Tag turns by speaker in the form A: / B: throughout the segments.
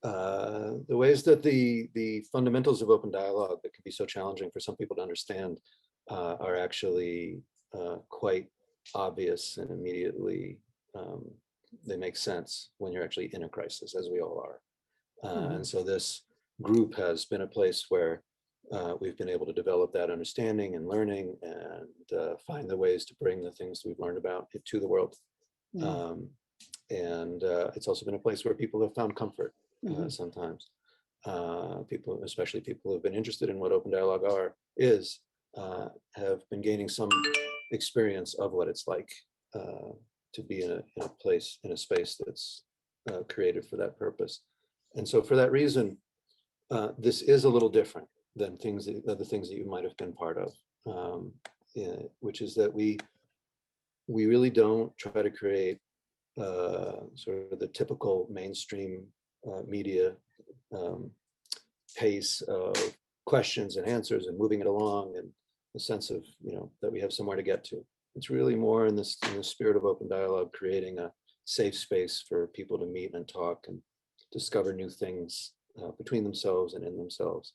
A: The ways that the fundamentals of open dialogue that can be so challenging for some people to understand are actually quite obvious, and immediately they make sense when you're actually in a crisis, as we all are. And so this group has been a place where we've been able to develop that understanding and learning, and find the ways to bring the things we've learned about it to the world. And it's also been a place where people have found comfort sometimes. People, especially people who have been interested in what open dialogue is, have been gaining some experience of what it's like to be in a place, in a space that's created for that purpose. And so for that reason, this is a little different than the things that you might have been part of, which is that we really don't try to create sort of the typical mainstream media pace of questions and answers and moving it along, and the sense of, that we have somewhere to get to. It's really more in the spirit of open dialogue, creating a safe space for people to meet and talk and discover new things between themselves and in themselves.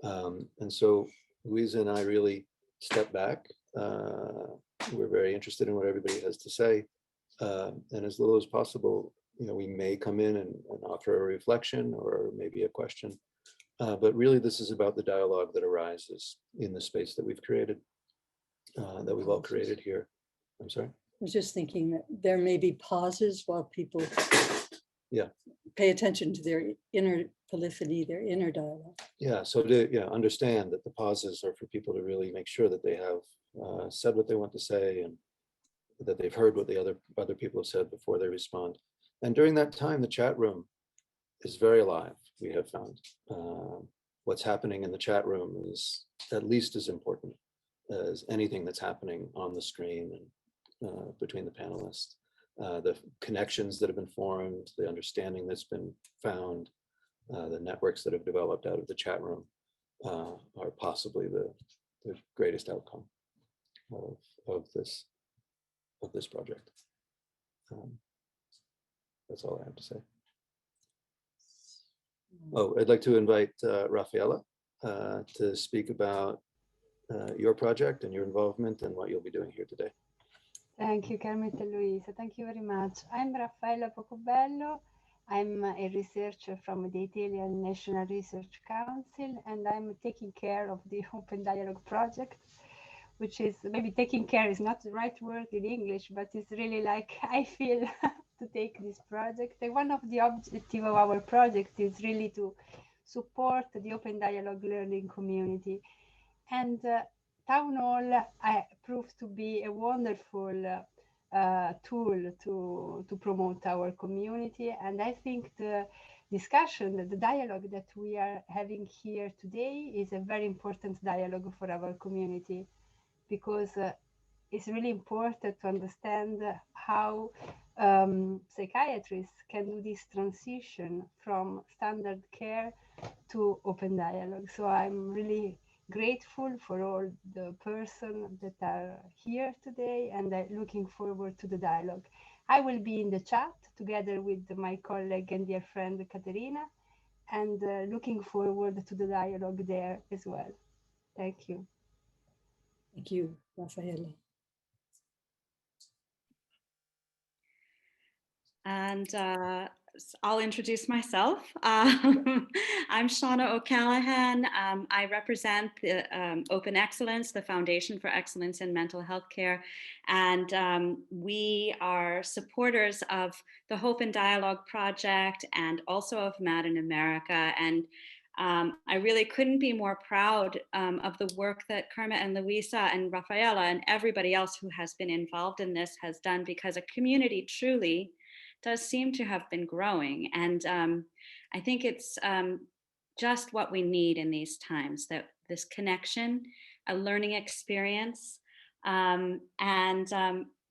A: And so Louisa and I really step back. We're very interested in what everybody has to say. And as little as possible, we may come in and offer a reflection or maybe a question. But really, this is about the dialogue that arises in the space that we've created, that we've all created here. I'm sorry?
B: I was just thinking that there may be pauses while people pay attention to their inner polyphony, their inner dialogue.
A: Yeah, so to understand that the pauses are for people to really make sure that they have said what they want to say, and that they've heard what the other people have said before they respond. And during that time, the chat room is very alive, we have found. What's happening in the chat room is at least as important as anything that's happening on the screen and between the panelists. The connections that have been formed, the understanding that's been found, the networks that have developed out of the chat room are possibly the greatest outcome of this project. That's all I have to say. Oh, I'd like to invite Rafaela to speak about your project and your involvement and what you'll be doing here today.
C: Thank you, Kermit and Luisa. Thank you very much. I'm Raffaella Pocobello. I'm a researcher from the Italian National Research Council, and I'm taking care of the Open Dialogue project, which is, maybe taking care is not the right word in English, but it's really like I feel to take this project. And one of the objectives of our project is really to support the Open Dialogue learning community. And Town Hall proved to be a wonderful tool to promote our community. And I think the discussion, the dialogue that we are having here today is a very important dialogue for our community, because it's really important to understand how psychiatrists can do this transition from standard care to open dialogue. So I'm really grateful for all the persons that are here today, and I'm looking forward to the dialogue. I will be in the chat together with my colleague and dear friend Caterina, and looking forward to the dialogue there as well. Thank you.
B: Thank you, Raffaella.
D: And I'll introduce myself. I'm Shauna O'Callaghan. I represent the Open Excellence, the Foundation for Excellence in Mental Health Care. And we are supporters of the Hope and Dialogue Project and also of MAD in America. And I really couldn't be more proud of the work that Kermit and Luisa and Raffaella and everybody else who has been involved in this has done, because a community truly does seem to have been growing. And I think it's just what we need in these times, that this connection, a learning experience, and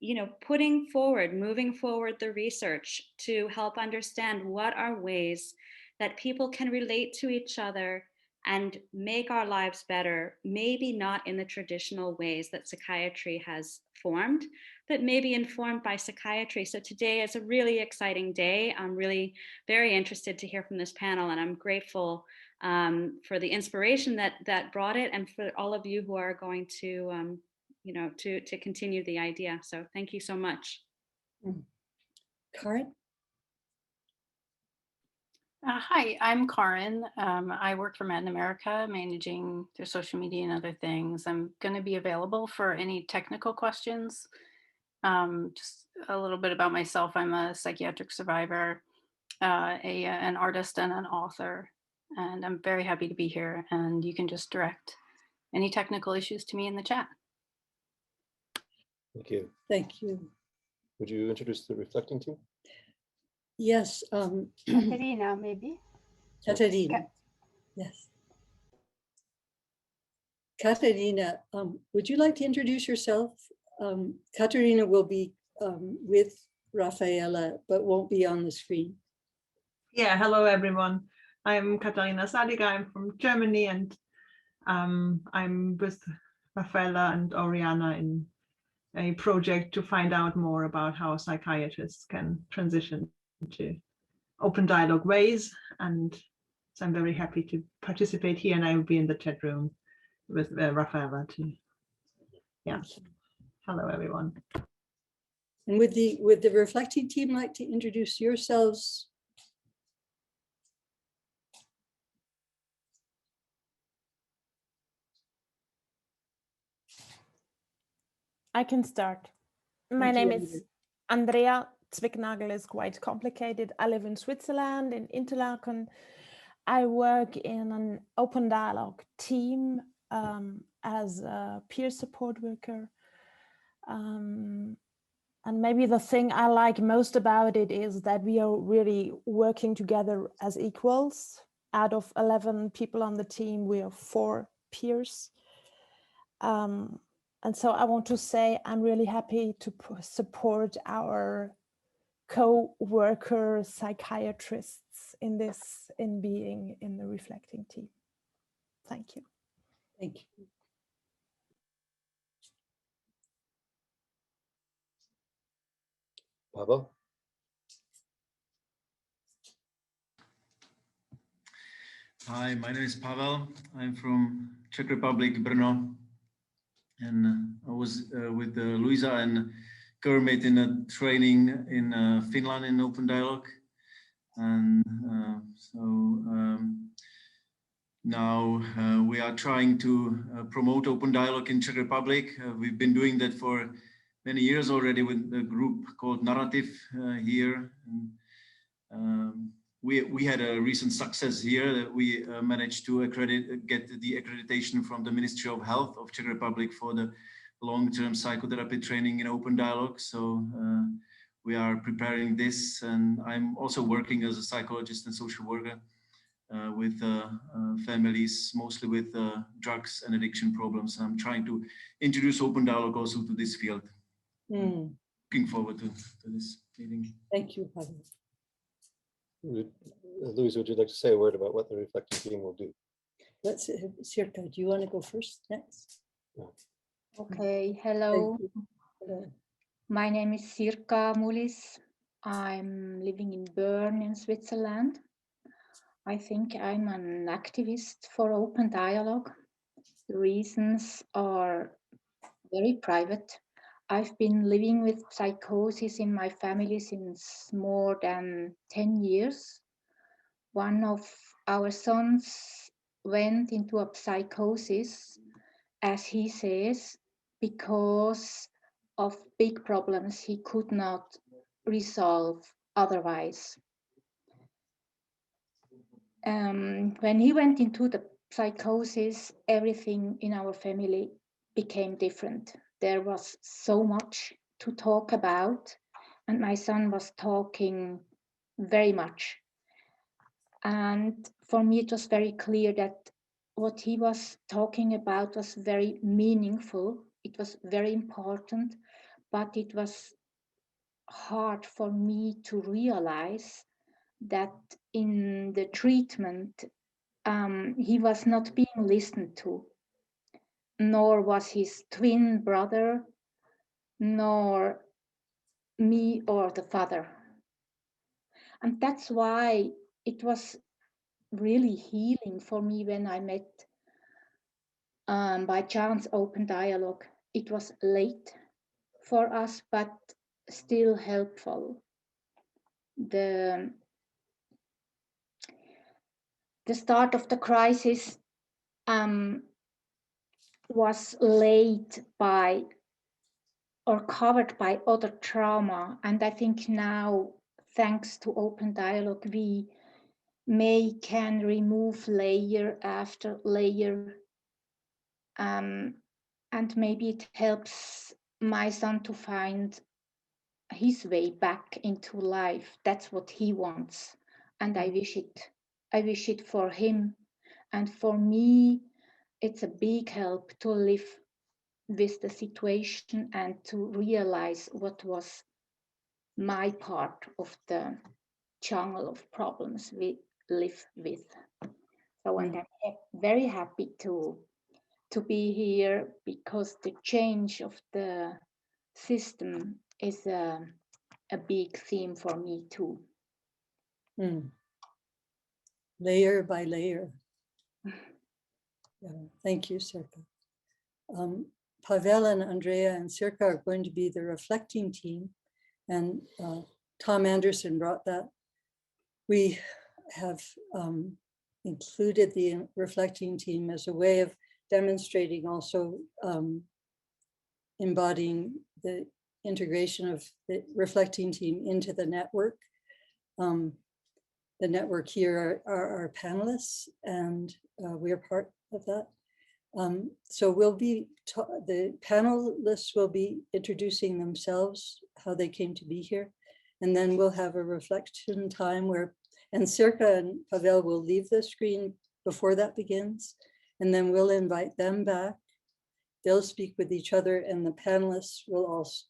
D: moving forward the research to help understand what are ways that people can relate to each other and make our lives better, maybe not in the traditional ways that psychiatry has formed, but maybe informed by psychiatry. So today is a really exciting day. I'm really very interested to hear from this panel, and I'm grateful for the inspiration that brought it, and for all of you who are going to, to continue the idea. So thank you so much.
B: Karin?
E: Hi, I'm Karin. I work for Mad in America, managing their social media and other things. I'm going to be available for any technical questions. Just a little bit about myself. I'm a psychiatric survivor, an artist and an author, and I'm very happy to be here. And you can just direct any technical issues to me in the chat.
A: Thank you.
B: Thank you.
A: Would you introduce the reflecting team?
B: Yes.
C: Katerina, maybe?
B: Katerina. Yes. Katerina, would you like to introduce yourself? Katerina will be with Rafaela, but won't be on the screen.
F: Yeah, hello everyone. I'm Katharina Sadiga. I'm from Germany, and I'm with Rafaela and Oriana in a project to find out more about how psychiatrists can transition to open dialogue ways. And so I'm very happy to participate here, and I will be in the chat room with Rafaela too. Yeah. Hello everyone.
B: And would the reflecting team like to introduce yourselves?
G: I can start. My name is Andrea. Zwicknagel is quite complicated. I live in Switzerland, in Interlaken. I work in an open dialogue team as a peer support worker. And maybe the thing I like most about it is that we are really working together as equals. Out of 11 people on the team, we are 4 peers. And so I want to say I'm really happy to support our co-worker psychiatrists in being in the reflecting team. Thank you.
B: Thank you.
A: Pavel?
H: Hi, my name is Pavel. I'm from Czech Republic, Brno. And I was with Luisa and Kermit in a training in Finland in open dialogue. And now we are trying to promote open dialogue in Czech Republic. We've been doing that for many years already with a group called Narrative here. And, we had a recent success here that we managed to get the accreditation from the Ministry of Health of Czech Republic for the long-term psychotherapy training in open dialogue. So we are preparing this, and I'm also working as a psychologist and social worker with families, mostly with drugs and addiction problems. I'm trying to introduce open dialogue also to this field. Looking forward to this meeting.
B: Thank you, Pavel.
A: Louise, would you like to say a word about what the reflecting team will do?
B: Let's, Sirka, do you want to go first next?
A: No.
I: Okay, hello.
B: Hello.
I: My name is Sirka Mulis. I'm living in Bern in Switzerland. I think I'm an activist for open dialogue. The reasons are very private. I've been living with psychosis in my family since more than 10 years. One of our sons went into a psychosis, as he says, because of big problems he could not resolve otherwise. When he went into the psychosis, everything in our family became different. There was so much to talk about, and my son was talking very much. And for me, it was very clear that what he was talking about was very meaningful. It was very important, but it was hard for me to realize that in the treatment he was not being listened to, nor was his twin brother, nor me or the father. And that's why it was really healing for me when I met by chance Open Dialogue. It was late for us, but still helpful. The start of the crisis was laid by or covered by other trauma. And I think now, thanks to Open Dialogue, we can remove layer after layer. And maybe it helps my son to find his way back into life. That's what he wants. And I wish it for him. And for me, it's a big help to live with the situation and to realize what was my part of the jungle of problems we live with. So and I'm very happy to be here, because the change of the system is a big theme for me too.
B: Layer by layer. Yeah, thank you, Sirka. Pavel and Andrea and Sirka are going to be the reflecting team, and Tom Anderson brought that. We have included the reflecting team as a way of demonstrating also embodying the integration of the reflecting team into the network. The network here are our panelists, and we are part of that. So we'll be, the panelists will be introducing themselves, how they came to be here. And then we'll have a reflection time where, and Sirka and Pavel will leave the screen before that begins. And then we'll invite them back. They'll speak with each other, and the panelists will also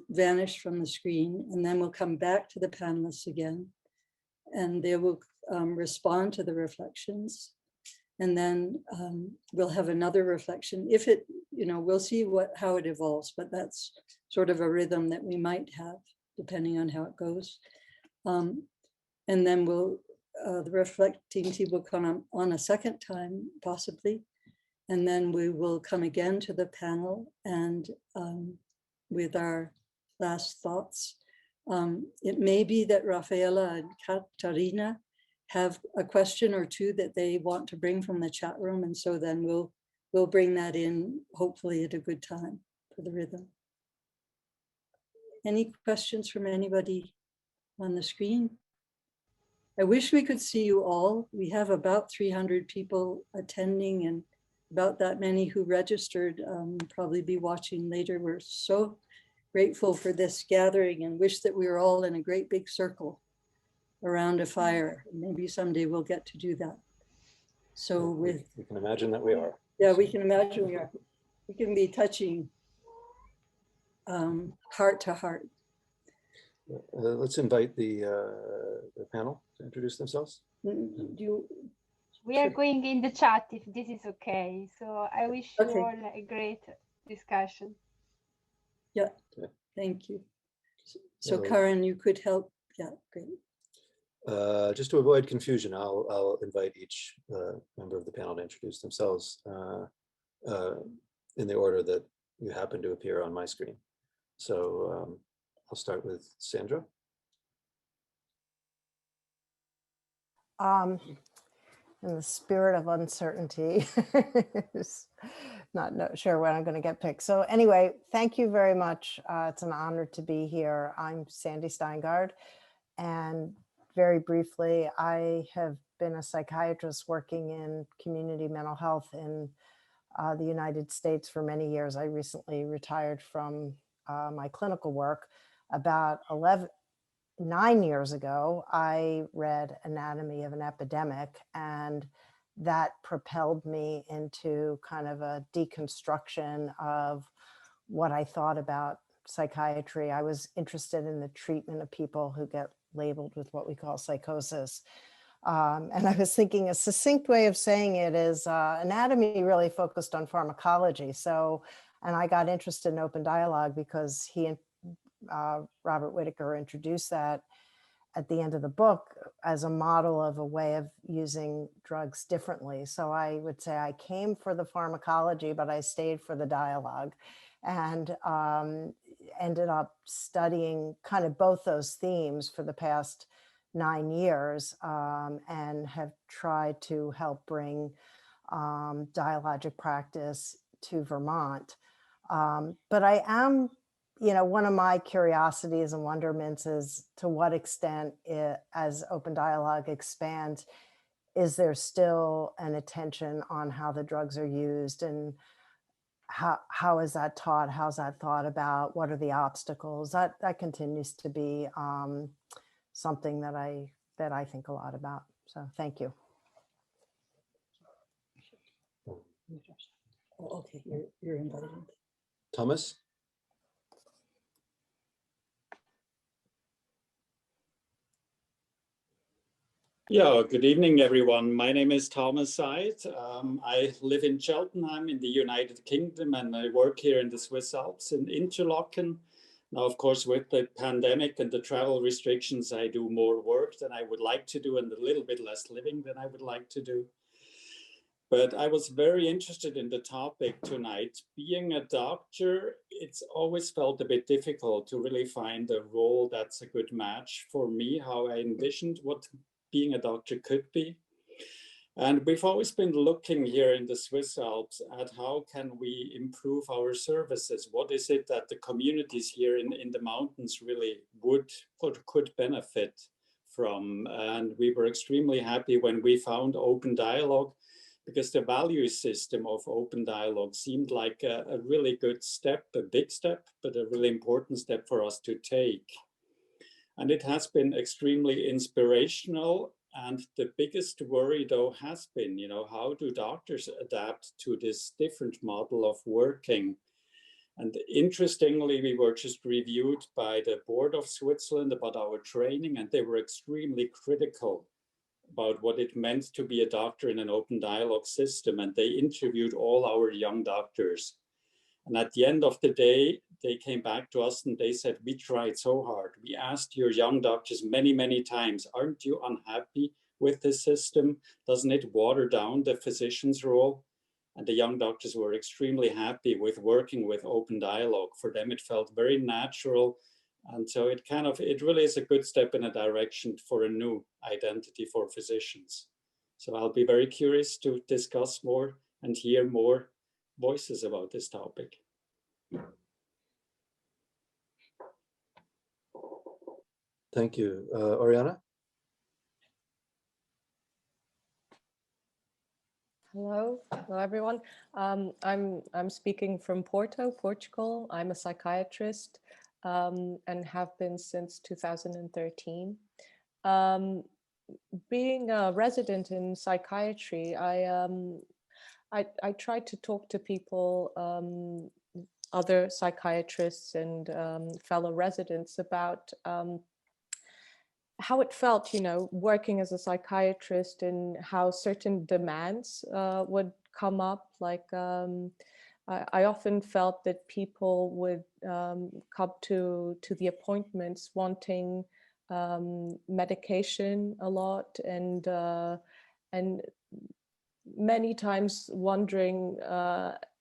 B: vanish from the screen. And then we'll come back to the panelists again, and they will respond to the reflections. And then we'll have another reflection. If it, we'll see how it evolves, but that's sort of a rhythm that we might have depending on how it goes. And then the reflecting team will come on a second time, possibly. And then we will come again to the panel and with our last thoughts. It may be that Rafaela and Katarina have a question or two that they want to bring from the chat room. And so then we'll bring that in, hopefully at a good time for the rhythm. Any questions from anybody on the screen? I wish we could see you all. We have about 300 people attending and about that many who registered, probably be watching later. We're so grateful for this gathering and wish that we were all in a great big circle around a fire. Maybe someday we'll get to do that. So we
A: can imagine that we are.
B: Yeah, we can imagine we are. We can be touching heart to heart.
A: Let's invite the panel to introduce themselves.
C: We are going in the chat if this is okay. So I wish you all a great discussion.
B: Yeah, thank you. So Karen, you could help. Yeah, great.
A: Just to avoid confusion, I'll invite each member of the panel to introduce themselves in the order that you happen to appear on my screen. So I'll start with Sandra.
J: In the spirit of uncertainty, not sure when I'm going to get picked. So anyway, thank you very much. It's an honor to be here. I'm Sandy Steingard, and very briefly, I have been a psychiatrist working in community mental health in the United States for many years. I recently retired from my clinical work. About 9 years ago, I read Anatomy of an Epidemic, and that propelled me into kind of a deconstruction of what I thought about psychiatry. I was interested in the treatment of people who get labeled with what we call psychosis. And I was thinking a succinct way of saying it is anatomy really focused on pharmacology. So, and I got interested in open dialogue because he and Robert Whitaker introduced that at the end of the book as a model of a way of using drugs differently. So I would say I came for the pharmacology, but I stayed for the dialogue, and ended up studying kind of both those themes for the past 9 years, and have tried to help bring dialogic practice to Vermont. But I am, one of my curiosities and wonderments is to what extent as open dialogue expands, is there still an attention on how the drugs are used, and how is that taught? How's that thought about? What are the obstacles? That continues to be something that I think a lot about. So thank you.
B: Oh, okay, you're invited.
A: Thomas?
K: Yeah, good evening, everyone. My name is Thomas Seid. I live in Cheltenham in the United Kingdom, and I work here in the Swiss Alps in Interlaken. Now, of course, with the pandemic and the travel restrictions, I do more work than I would like to do and a little bit less living than I would like to do. But I was very interested in the topic tonight. Being a doctor, it's always felt a bit difficult to really find a role that's a good match for me, how I envisioned what being a doctor could be. And we've always been looking here in the Swiss Alps at how can we improve our services? What is it that the communities here in the mountains really would or could benefit from? And we were extremely happy when we found Open Dialogue, because the value system of Open Dialogue seemed like a really good step, a big step, but a really important step for us to take. And it has been extremely inspirational. And the biggest worry, though, has been, how do doctors adapt to this different model of working? And interestingly, we were just reviewed by the Board of Switzerland about our training, and they were extremely critical about what it meant to be a doctor in an open dialogue system. And they interviewed all our young doctors. And at the end of the day, they came back to us and they said, we tried so hard. We asked your young doctors many, many times, aren't you unhappy with this system? Doesn't it water down the physician's role? And the young doctors were extremely happy with working with open dialogue. For them, it felt very natural. And so it really is a good step in a direction for a new identity for physicians. So I'll be very curious to discuss more and hear more voices about this topic.
A: Thank you. Oriana?
L: Hello everyone. I'm speaking from Porto, Portugal. I'm a psychiatrist and have been since 2013. Being a resident in psychiatry, I tried to talk to people, other psychiatrists and fellow residents about how it felt, working as a psychiatrist, and how certain demands would come up. Like I often felt that people would come to the appointments wanting medication a lot, and many times wondering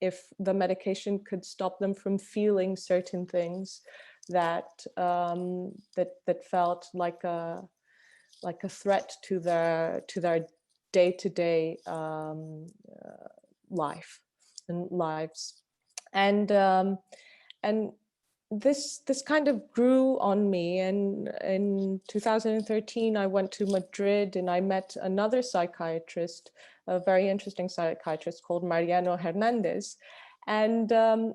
L: if the medication could stop them from feeling certain things that that felt like a threat to their day-to-day life and lives, and this kind of grew on me. And in 2013 I went to Madrid and I met another psychiatrist, a very interesting psychiatrist called Mariano Hernandez. And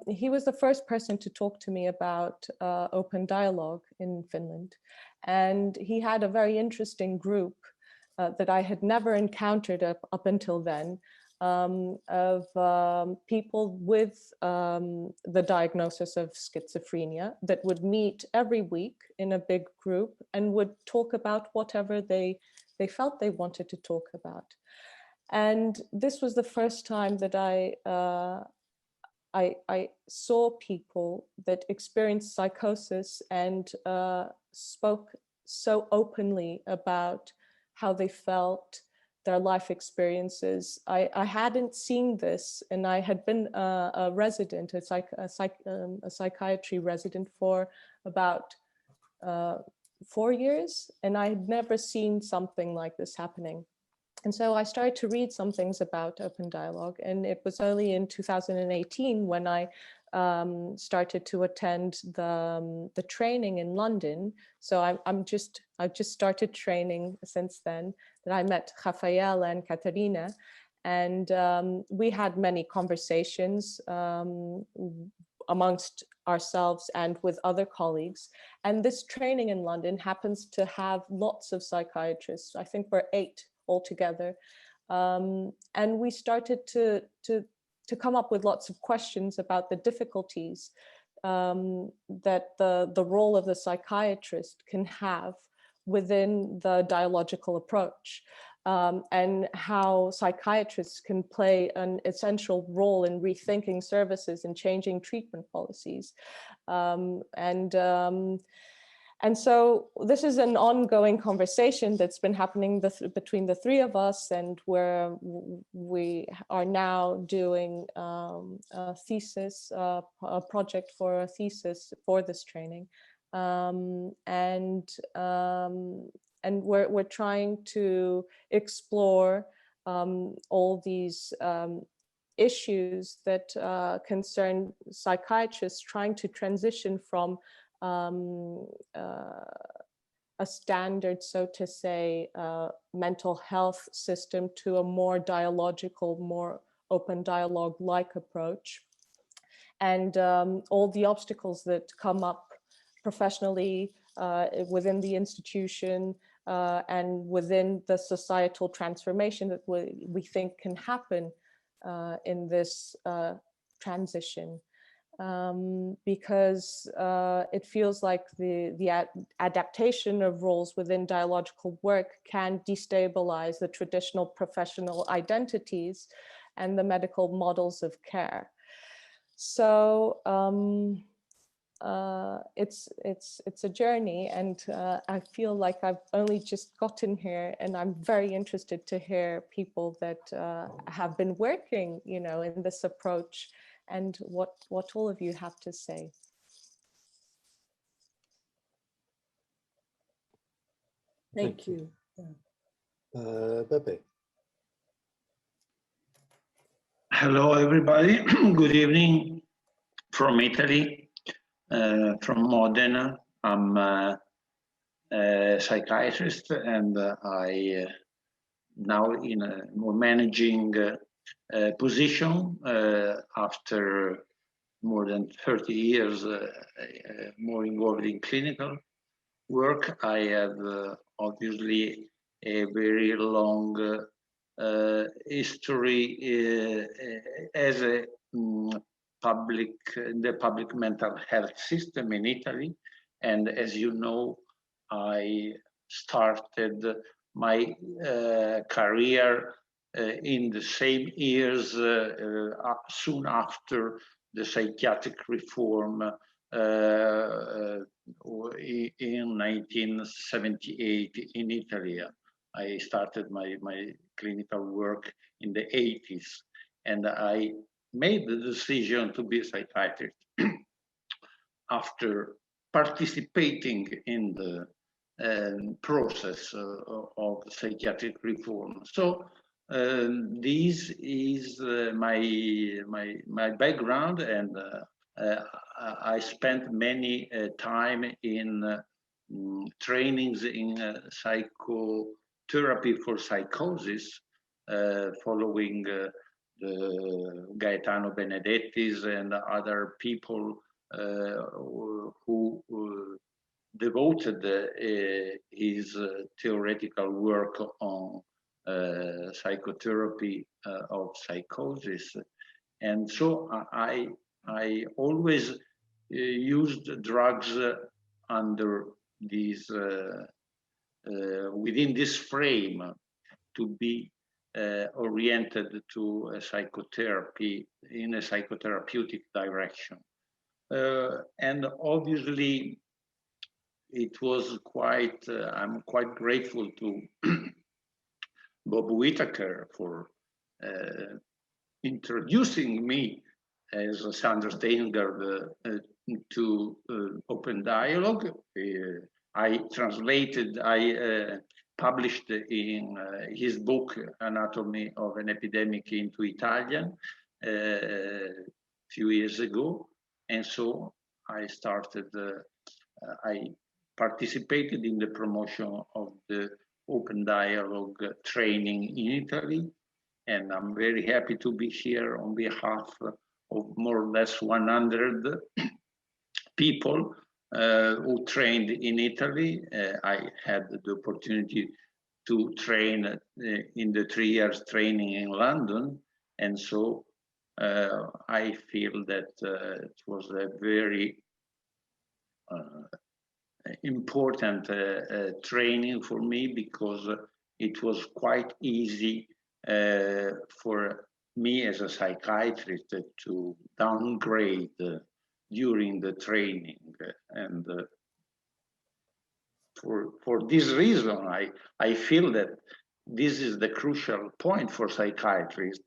L: he was the first person to talk to me about open dialogue in Finland. And he had a very interesting group that I had never encountered up until then, of people with the diagnosis of schizophrenia that would meet every week in a big group and would talk about whatever they they felt they wanted to talk about. And this was the first time that I saw people that experienced psychosis and spoke so openly about how they felt, their life experiences. I hadn't seen this, and I had been a resident, a psychiatry resident for about 4 years, and I had never seen something like this happening. And so I started to read some things about open dialogue, and it was only in 2018 when I started to attend the training in London. So I've just started training since then, that I met Rafaela and Caterina, and we had many conversations amongst ourselves and with other colleagues. And this training in London happens to have lots of psychiatrists. I think we're 8 altogether. And we started to come up with lots of questions about the difficulties that the role of the psychiatrist can have within the dialogical approach, and how psychiatrists can play an essential role in rethinking services and changing treatment policies. And so this is an ongoing conversation that's been happening between the 3 of us, and where we are now doing a thesis, a project for a thesis for this training. And we're trying to explore all these issues that concern psychiatrists trying to transition from a standard, so to say, mental health system to a more dialogical, more open dialogue-like approach. And all the obstacles that come up professionally within the institution and within the societal transformation that we think can happen in this transition. Because it feels like the adaptation of roles within dialogical work can destabilize the traditional professional identities and the medical models of care. So it's a journey, and I feel like I've only just gotten here, and I'm very interested to hear people that have been working, in this approach, and what all of you have to say.
B: Thank you.
A: Pepe.
M: Hello, everybody. Good evening from Italy, from Modena. I'm a psychiatrist, and I now in a more managing position after more than 30 years more involved in clinical work. I have obviously a very long history as a the public mental health system in Italy. And as you know, I started my career in the same years, soon after the psychiatric reform in 1978 in Italy. I started my clinical work in the 80s, and I made the decision to be a psychiatrist after participating in the process of psychiatric reform. So this is my background, and I spent many time in trainings in psychotherapy for psychosis, following the Gaetano Benedetti's and other people who devoted his theoretical work on psychotherapy of psychosis. And so I always used drugs under these within this frame to be oriented to a psychotherapy in a psychotherapeutic direction. And obviously, it was quite, I'm quite grateful to Bob Whitaker for introducing me as Sandra Steingard to Open Dialogue. I published in his book, Anatomy of an Epidemic, into Italian a few years ago. And so I started, I participated in the promotion of the Open Dialogue training in Italy. And I'm very happy to be here on behalf of more or less 100 people who trained in Italy. I had the opportunity to train in the 3 years training in London. And so I feel that it was a very important training for me, because it was quite easy for me as a psychiatrist to downgrade during the training. And for this reason, I feel that this is the crucial point for psychiatrists,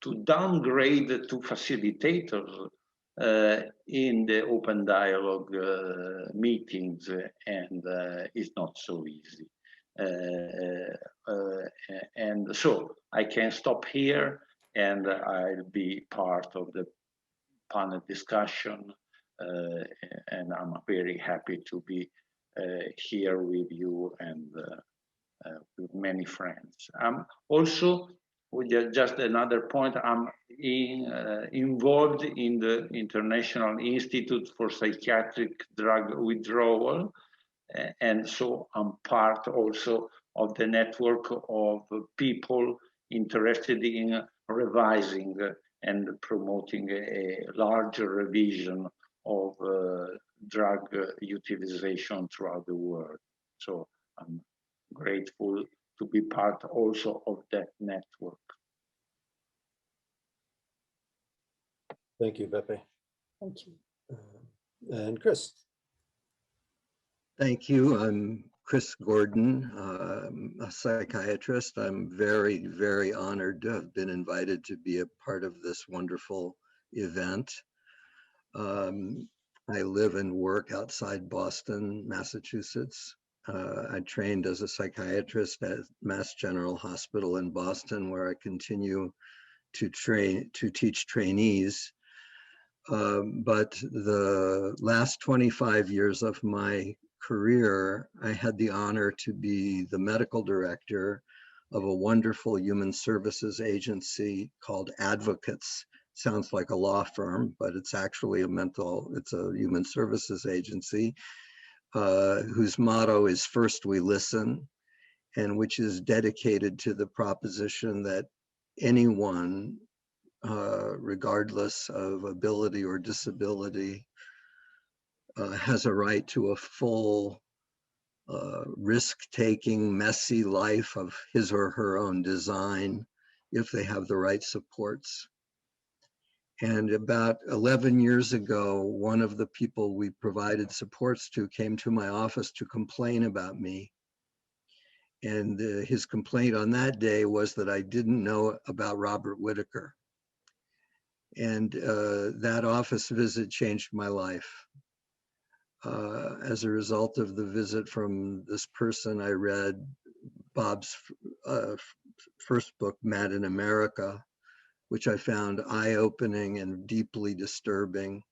M: to downgrade to facilitators in the Open Dialogue meetings, and it's not so easy. And so I can stop here, and I'll be part of the panel discussion, and I'm very happy to be here with you and with many friends. Also, just another point, I'm involved in the International Institute for Psychiatric Drug Withdrawal, and so I'm part also of the network of people interested in revising and promoting a larger revision of drug utilization throughout the world. So I'm grateful to be part also of that network.
A: Thank you, Beppe.
B: Thank you.
A: And Chris.
N: Thank you. I'm Chris Gordon, a psychiatrist. I'm very, very honored to have been invited to be a part of this wonderful event. I live and work outside Boston, Massachusetts. I trained as a psychiatrist at Mass General Hospital in Boston, where I continue to teach trainees. But the last 25 years of my career, I had the honor to be the medical director of a wonderful human services agency called Advocates. Sounds like a law firm, but it's actually it's a human services agency whose motto is "First we listen," and which is dedicated to the proposition that anyone, regardless of ability or disability, has a right to a full, risk-taking, messy life of his or her own design if they have the right supports. And about 11 years ago, one of the people we provided supports to came to my office to complain about me. And his complaint on that day was that I didn't know about Robert Whitaker. And that office visit changed my life. As a result of the visit from this person, I read Bob's first book, Mad in America, which I found eye-opening and deeply disturbing,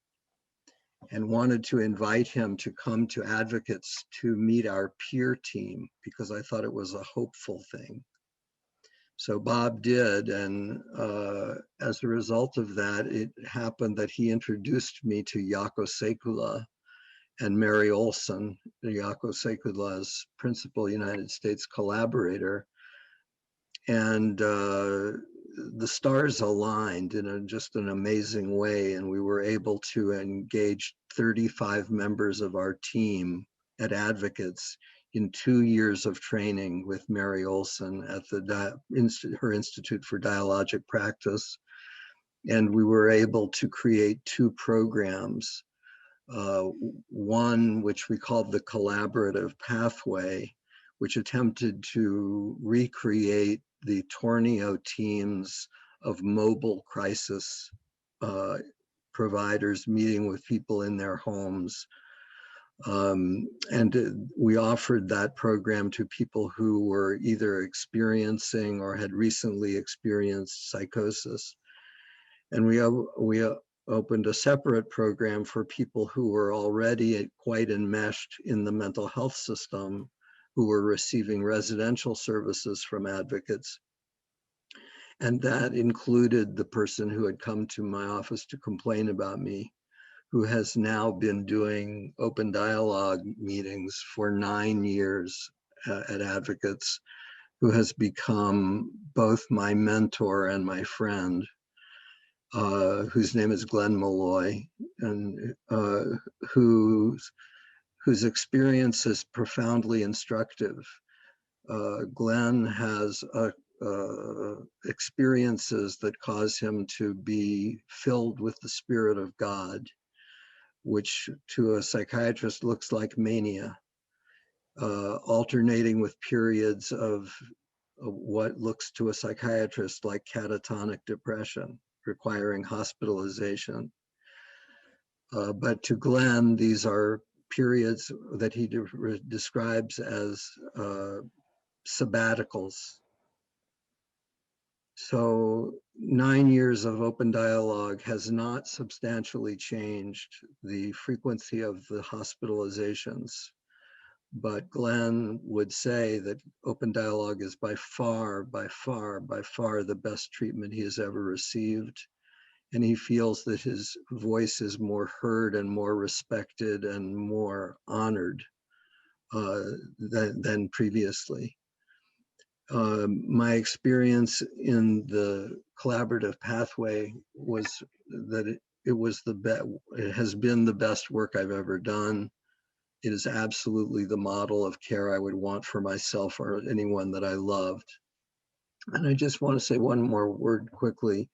N: and wanted to invite him to come to Advocates to meet our peer team, because I thought it was a hopeful thing. So Bob did, and as a result of that, it happened that he introduced me to Jaakko Sekula and Mary Olson, Jaakko Sekula's principal United States collaborator. And the stars aligned in just an amazing way, and we were able to engage 35 members of our team at Advocates in 2 years of training with Mary Olson at her Institute for Dialogic Practice. And we were able to create 2 programs. One, which we called the Collaborative Pathway, which attempted to recreate the Tornio teams of mobile crisis providers meeting with people in their homes. And we offered that program to people who were either experiencing or had recently experienced psychosis. And we opened a separate program for people who were already quite enmeshed in the mental health system, who were receiving residential services from advocates. And that included the person who had come to my office to complain about me, who has now been doing open dialogue meetings for 9 years at Advocates, who has become both my mentor and my friend, whose name is Glenn Malloy, and whose experience is profoundly instructive. Glenn has experiences that cause him to be filled with the Spirit of God, which to a psychiatrist looks like mania, alternating with periods of what looks to a psychiatrist like catatonic depression, requiring hospitalization. But to Glenn, these are periods that he describes as sabbaticals. So 9 years of open dialogue has not substantially changed the frequency of the hospitalizations. But Glenn would say that open dialogue is by far the best treatment he has ever received. And he feels that his voice is more heard and more respected and more honored than previously. My experience in the collaborative pathway was that it has been the best work I've ever done. It is absolutely the model of care I would want for myself or anyone that I loved. And I just want to say one more word quickly.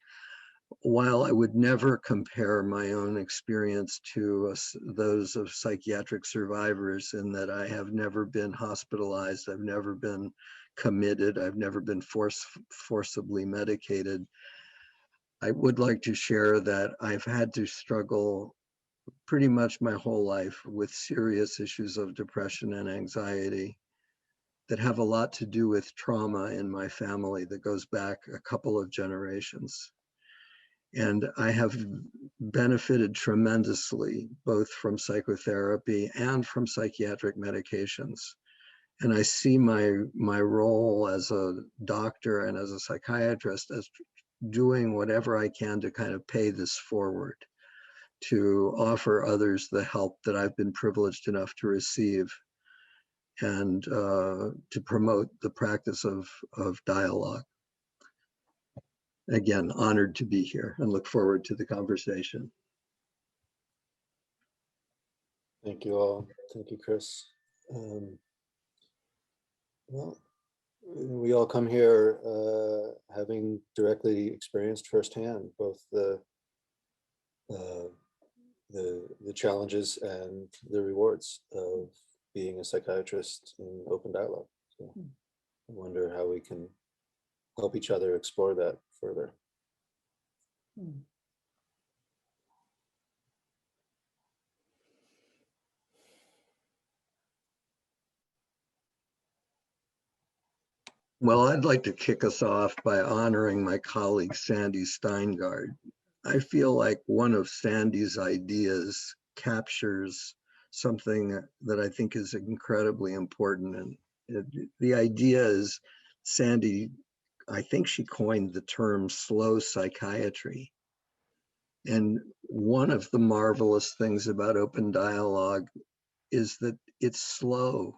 N: While I would never compare my own experience to those of psychiatric survivors, in that I have never been hospitalized, I've never been committed, I've never been forcibly medicated, I would like to share that I've had to struggle pretty much my whole life with serious issues of depression and anxiety that have a lot to do with trauma in my family that goes back a couple of generations. And I have benefited tremendously, both from psychotherapy and from psychiatric medications. And I see my role as a doctor and as a psychiatrist as doing whatever I can to kind of pay this forward, to offer others the help that I've been privileged enough to receive, and to promote the practice of dialogue. Again, honored to be here and look forward to the conversation.
A: Thank you all. Thank you, Chris. Well, we all come here having directly experienced firsthand both the challenges and the rewards of being a psychiatrist in open dialogue. So I wonder how we can help each other explore that further.
N: Well, I'd like to kick us off by honoring my colleague, Sandy Steingard. I feel like one of Sandy's ideas captures something that I think is incredibly important. And the idea is, Sandy, I think she coined the term slow psychiatry. And one of the marvelous things about open dialogue is that it's slow,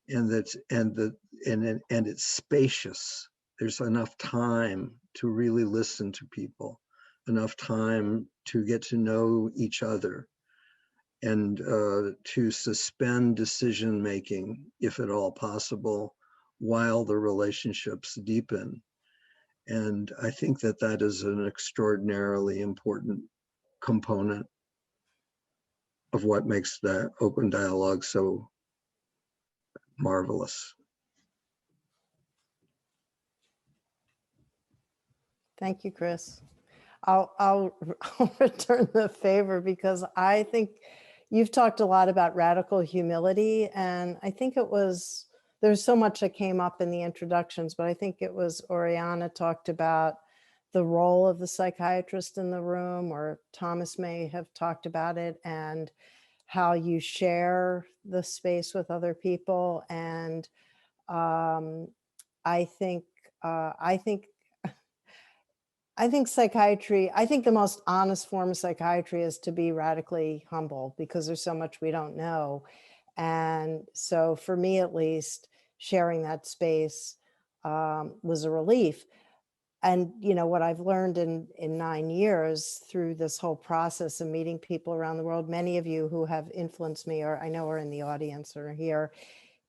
N: and it's spacious. There's enough time to really listen to people, enough time to get to know each other. and to suspend decision-making, if at all possible, while the relationships deepen. And I think that that is an extraordinarily important component of what makes the open dialogue so marvelous.
J: Thank you, Chris. I'll return the favor because I think you've talked a lot about radical humility, and I think it was, there's so much that came up in the introductions, but I think it was Oriana talked about the role of the psychiatrist in the room, or Thomas may have talked about it, and how you share the space with other people. And I think psychiatry, I think the most honest form of psychiatry is to be radically humble, because there's so much we don't know. And so for me, at least, sharing that space was a relief. And, you know, what I've learned in 9 years through this whole process of meeting people around the world, many of you who have influenced me, or I know are in the audience or here,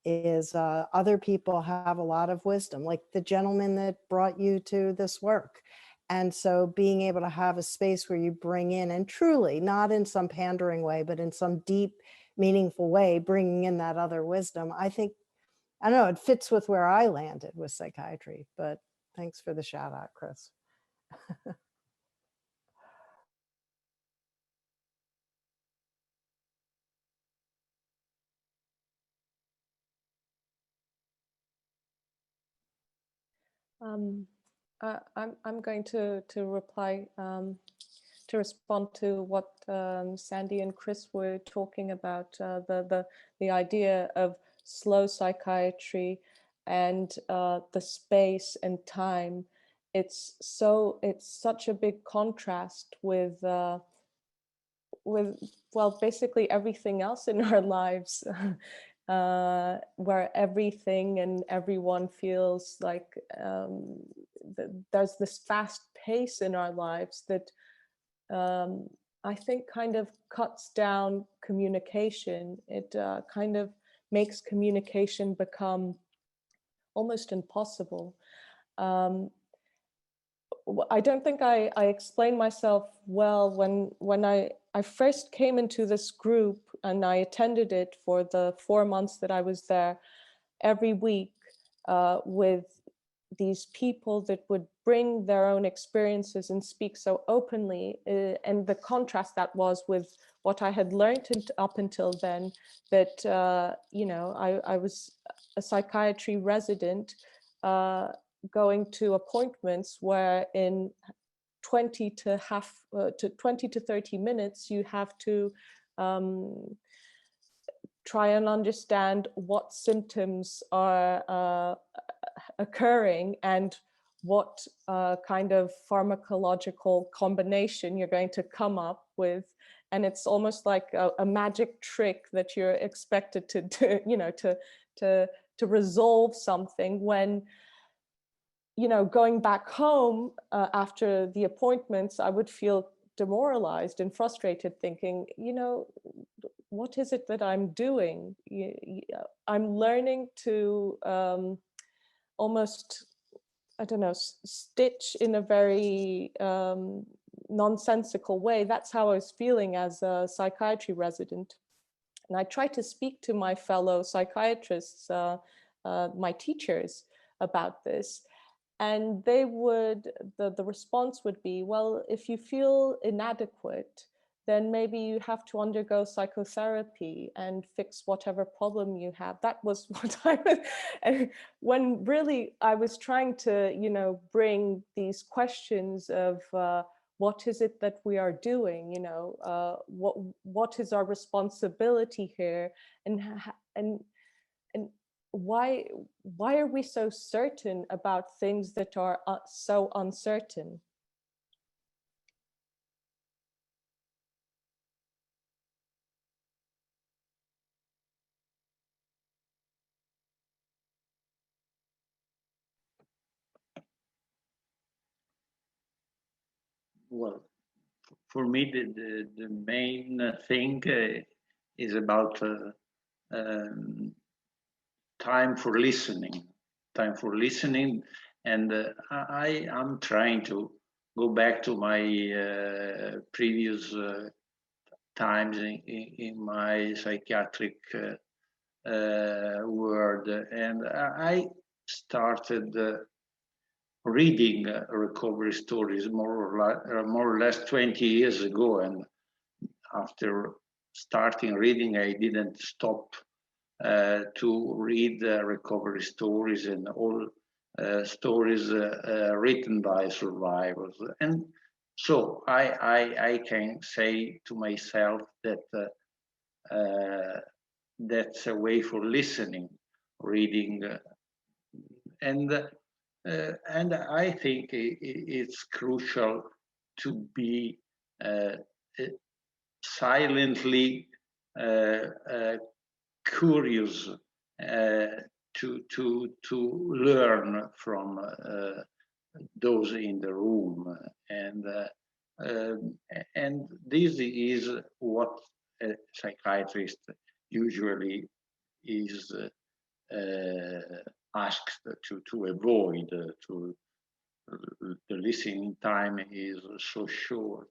J: is other people have a lot of wisdom, like the gentleman that brought you to this work. And so being able to have a space where you bring in, and truly, not in some pandering way, but in some deep, meaningful way, bringing in that other wisdom, I think, I don't know, it fits with where I landed with psychiatry. But thanks for the shout out, Chris.
L: I'm going to reply, to respond to what Sandy and Chris were talking about, the idea of slow psychiatry and the space and time. It's such a big contrast with well, basically everything else in our lives. Where everything and everyone feels like there's this fast pace in our lives that I think kind of cuts down communication. It kind of makes communication become almost impossible. I don't think I explained myself well when I first came into this group, and I attended it for the 4 months that I was there, every week with these people that would bring their own experiences and speak so openly, and the contrast that was with what I had learned up until then, that you know, I was a psychiatry resident, going to appointments where in 20 to 30 minutes you have to try and understand what symptoms are occurring and what kind of pharmacological combination you're going to come up with. And it's almost like a magic trick that you're expected to you know, to resolve something, when, you know, going back home after the appointments, I would feel demoralized and frustrated, thinking, you know, what is it that I'm doing? I'm learning to almost, I don't know, stitch in a very nonsensical way. That's how I was feeling as a psychiatry resident. And I tried to speak to my fellow psychiatrists, my teachers, about this. And they would, the response would be, well, if you feel inadequate, then maybe you have to undergo psychotherapy and fix whatever problem you have. That was what I was, when really I was trying to, you know, bring these questions of what is it that we are doing, you know, what is our responsibility here, and why are we so certain about things that are so uncertain?
M: Well, for me, the main thing is about time for listening, and I am trying to go back to my previous times in my psychiatric world, and I started reading recovery stories more or less 20 years ago, and after starting reading, I didn't stop to read recovery stories and all stories written by survivors. And so I can say to myself that that's a way for listening, reading, and I think it's crucial to be silently curious to learn from those in the room, and this is what a psychiatrist usually is asked to avoid. The listening time is so short,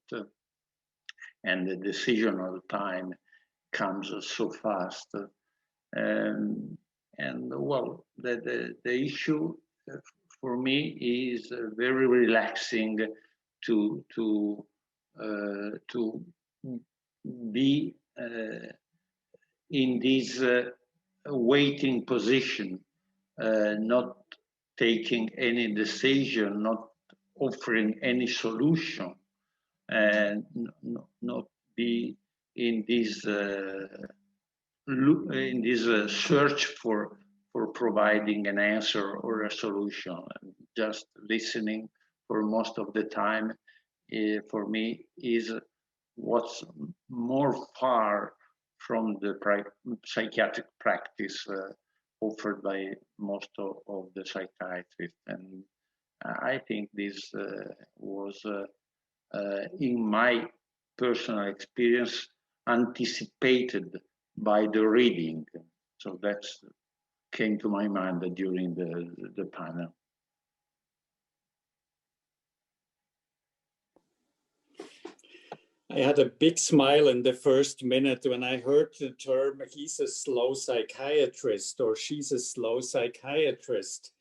M: and the decisional time comes so fast. And well, the issue for me is very relaxing to be in this waiting position, not taking any decision, not offering any solution, and not be in this search for providing an answer or a solution. Just listening for most of the time, for me, is what's more far from the psychiatric practice offered by most of the psychiatrists. And I think this was, in my personal experience, anticipated by the reading. So that came to my mind during the panel.
K: I had a big smile in the first minute when I heard the term, he's a slow psychiatrist or she's a slow psychiatrist.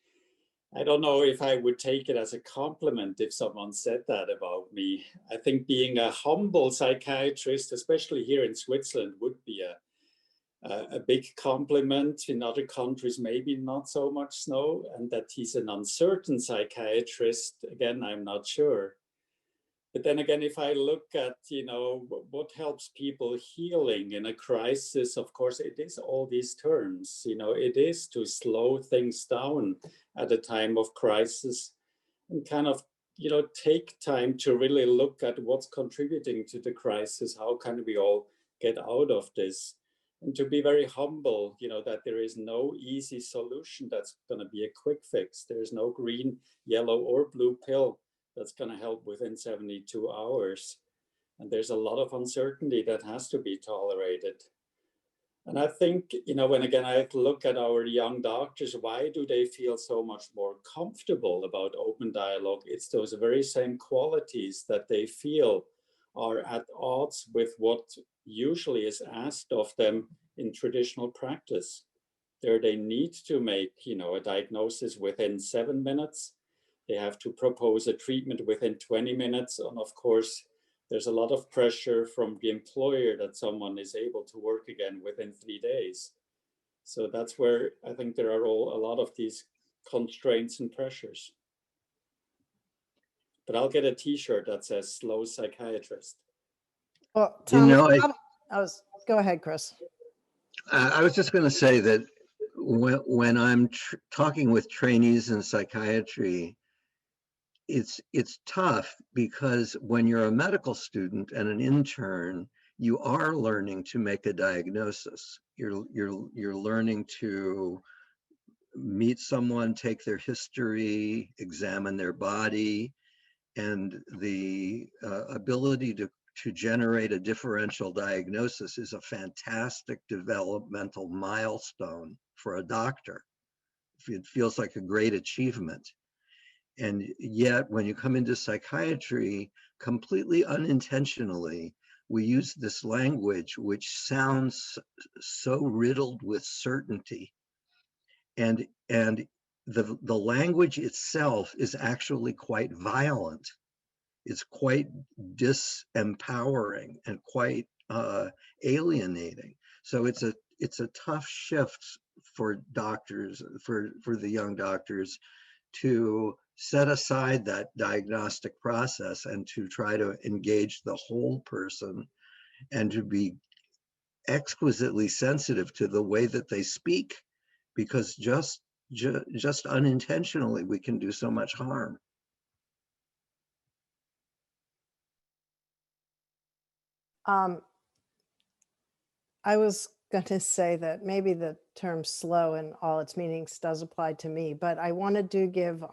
K: I don't know if I would take it as a compliment if someone said that about me. I think being a humble psychiatrist, especially here in Switzerland, would be a big compliment. In other countries, maybe not so much so. And that he's an uncertain psychiatrist, again, I'm not sure. But then again, if I look at, what helps people healing in a crisis, of course, it is all these terms. It is to slow things down at a time of crisis and kind of, take time to really look at what's contributing to the crisis. How can we all get out of this? And to be very humble, that there is no easy solution that's going to be a quick fix. There is no green, yellow, or blue pill that's going to help within 72 hours. And there's a lot of uncertainty that has to be tolerated. And I think, when again, I look at our young doctors, why do they feel so much more comfortable about open dialogue? It's those very same qualities that they feel are at odds with what usually is asked of them in traditional practice. There they need to make, a diagnosis within 7 minutes. They have to propose a treatment within 20 minutes. And of course, there's a lot of pressure from the employer that someone is able to work again within 3 days. So that's where I think there are a lot of these constraints and pressures. But I'll get a t-shirt that says slow psychiatrist.
J: Well, Tom, go ahead, Chris.
N: I was just going to say that when I'm talking with trainees in psychiatry, it's tough because when you're a medical student and an intern, you are learning to make a diagnosis. You're learning to meet someone, take their history, examine their body, and the ability to generate a differential diagnosis is a fantastic developmental milestone for a doctor. It feels like a great achievement. And yet, when you come into psychiatry, completely unintentionally, we use this language which sounds so riddled with certainty. And the language itself is actually quite violent. It's quite disempowering and quite alienating. So it's a tough shift for doctors, for the young doctors, to set aside that diagnostic process and to try to engage the whole person and to be exquisitely sensitive to the way that they speak, because just unintentionally we can do so much harm.
J: I was going to say that maybe the term slow in all its meanings does apply to me, but I wanted to give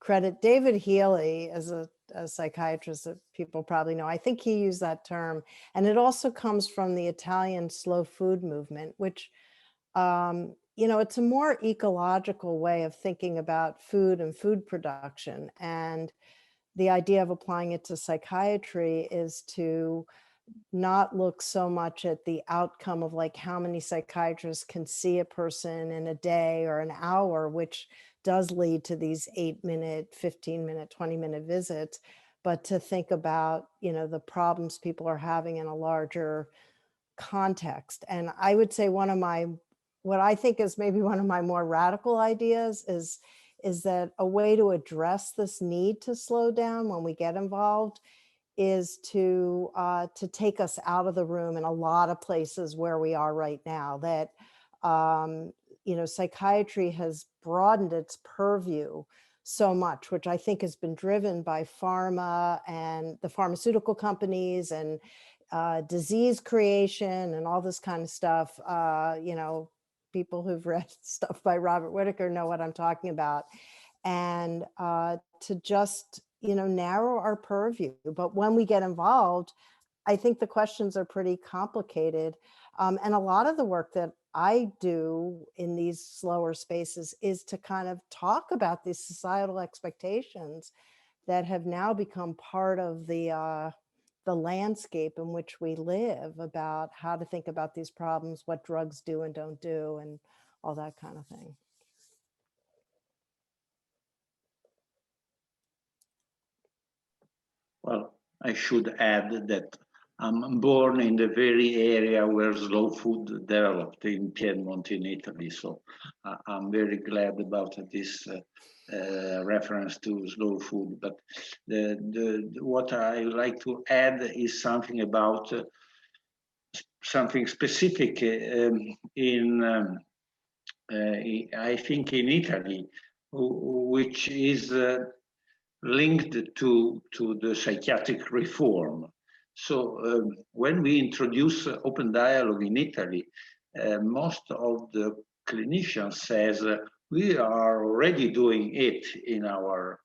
J: credit. David Healy, as a psychiatrist that people probably know, I think he used that term. And it also comes from the Italian slow food movement, which, you know, it's a more ecological way of thinking about food and food production. And the idea of applying it to psychiatry is to not look so much at the outcome of like how many psychiatrists can see a person in a day or an hour, which does lead to these 8-minute, 15-minute, 20-minute visits, but to think about, you know, the problems people are having in a larger context. And I would say what I think is maybe one of my more radical ideas is that a way to address this need to slow down when we get involved is to take us out of the room in a lot of places where we are right now. That, you know, psychiatry has broadened its purview so much, which I think has been driven by pharma and the pharmaceutical companies and disease creation and all this kind of stuff. You know, people who've read stuff by Robert Whitaker know what I'm talking about. And to just, you know, narrow our purview. But when we get involved, I think the questions are pretty complicated. And a lot of the work that I do in these slower spaces is to kind of talk about these societal expectations that have now become part of the landscape in which we live, about how to think about these problems, what drugs do and don't do, and all that kind of thing.
M: Well, I should add that I'm born in the very area where slow food developed in Piedmont in Italy. So I'm very glad about this reference to slow food. But what I like to add is something about something specific I think in Italy, which is linked to the psychiatric reform. So when we introduce open dialogue in Italy, most of the clinicians says we are already doing it in our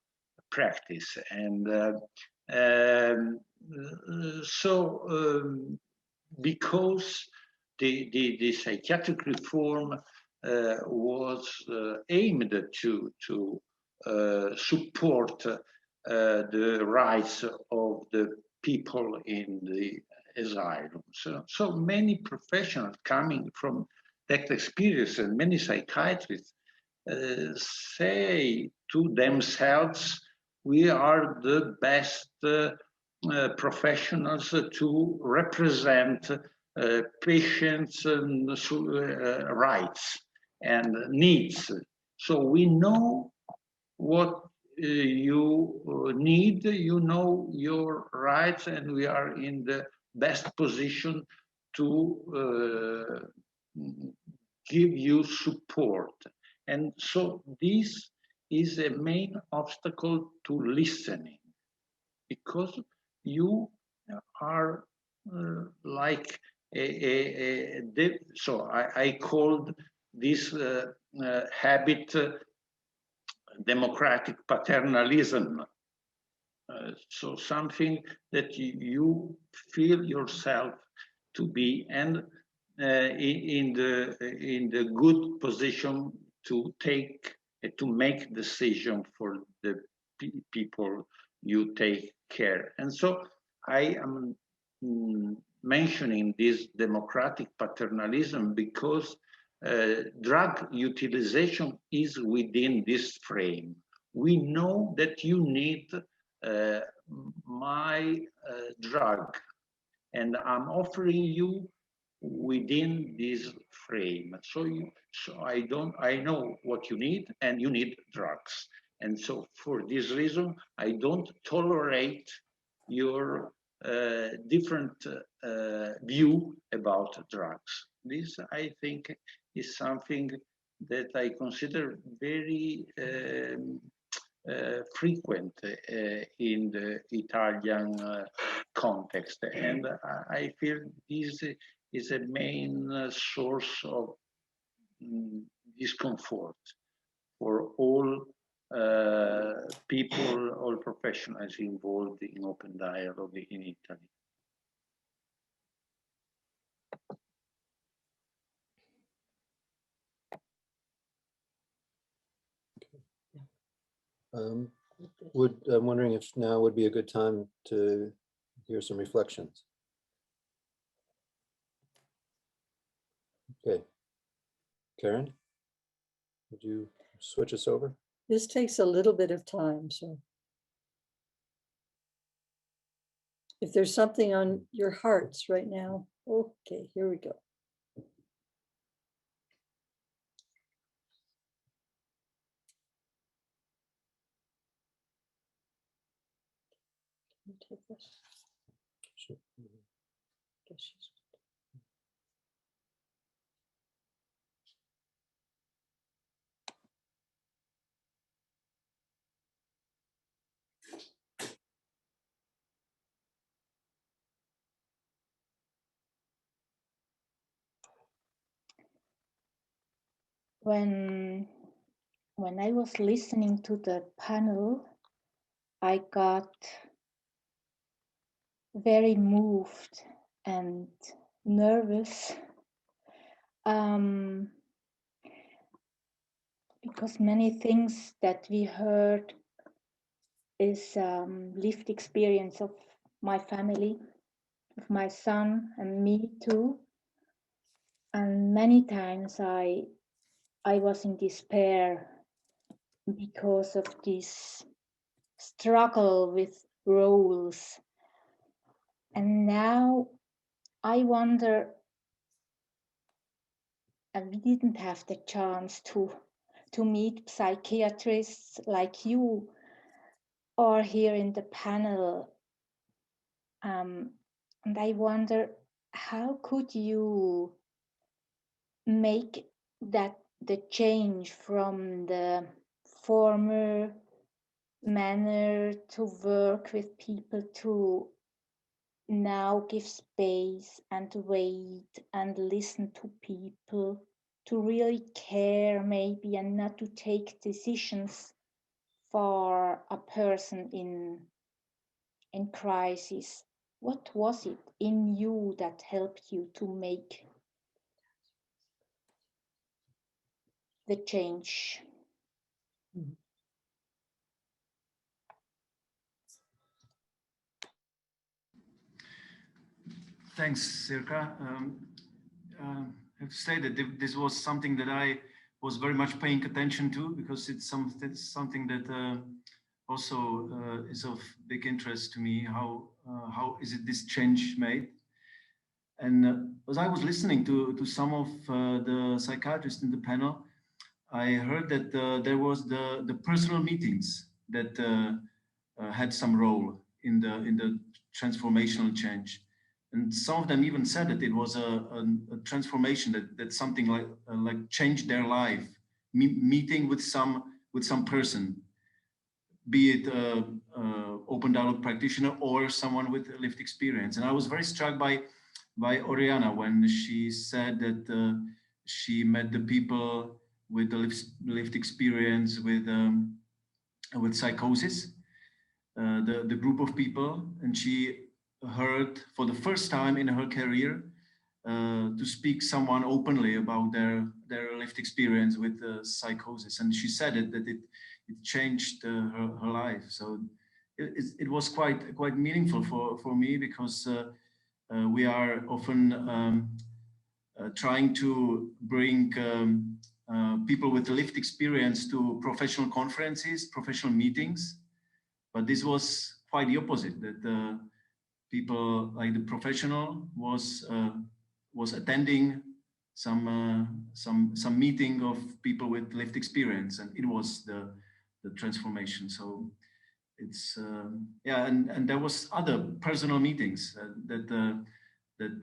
M: practice. And because the psychiatric reform was aimed to support the rights of the people in the asylum. So many professionals coming from that experience, and many psychiatrists say to themselves, we are the best professionals to represent patients' rights and needs. So we know what you need, you know your rights, and we are in the best position to give you support. And so this is a main obstacle to listening, because you are like so I called this habit democratic paternalism. So something that you feel yourself to be, and in the good position to take to make decision for the people you take care. And so I am mentioning this democratic paternalism because drug utilization is within this frame. We know that you need my drug, and I'm offering you within this frame. So I know what you need, and you need drugs. And so for this reason, I don't tolerate your different view about drugs. This, I think, is something that I consider very frequent in the Italian context. And I feel this is a main source of discomfort for all people, all professionals involved in open dialogue in Italy.
A: I'm wondering if now would be a good time to hear some reflections. Okay. Karen, would you switch us over?
B: This takes a little bit of time, so if there's something on your hearts right now, okay, here we go. Can you take this?
A: Sure.
B: Guess she's-
I: When I was listening to the panel, I got very moved and nervous because many things that we heard is lived experience of my family, of my son and me too. And many times I was in despair because of this struggle with roles. And now I wonder, and we didn't have the chance to meet psychiatrists like you or here in the panel. And I wonder, how could you make that the change from the former manner to work with people to now give space and wait and listen to people, to really care maybe, and not to take decisions for a person in crisis? What was it in you that helped you to make the change?
H: Thanks, Sirka. I have to say that this was something that I was very much paying attention to, because it's something that also is of big interest to me. How is it this change made? And as I was listening to some of the psychiatrists in the panel, I heard that there was the personal meetings that had some role in the transformational change. And some of them even said that it was a transformation, that something like changed their life, meeting with some person, be it open dialogue practitioner or someone with lived experience. And I was very struck by Oriana when she said that she met the people with the lived experience with psychosis. the group of people, and she heard for the first time in her career to speak someone openly about their lived experience with psychosis, and she said that it changed her life. So it was quite meaningful for me, because we are often trying to bring people with lived experience to professional conferences, professional meetings, but this was quite the opposite. That people like the professional was attending some meeting of people with lived experience, and it was the transformation. So it's yeah, and there was other personal meetings that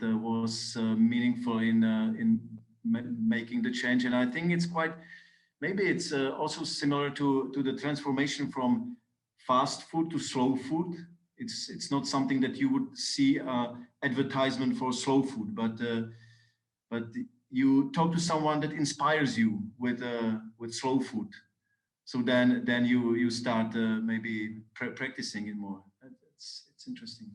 H: was meaningful in making the change. And I think it's quite, maybe it's also similar to the transformation from fast food to slow food. It's not something that you would see advertisement for slow food, but you talk to someone that inspires you with slow food. So then you start maybe practicing it more. It's interesting.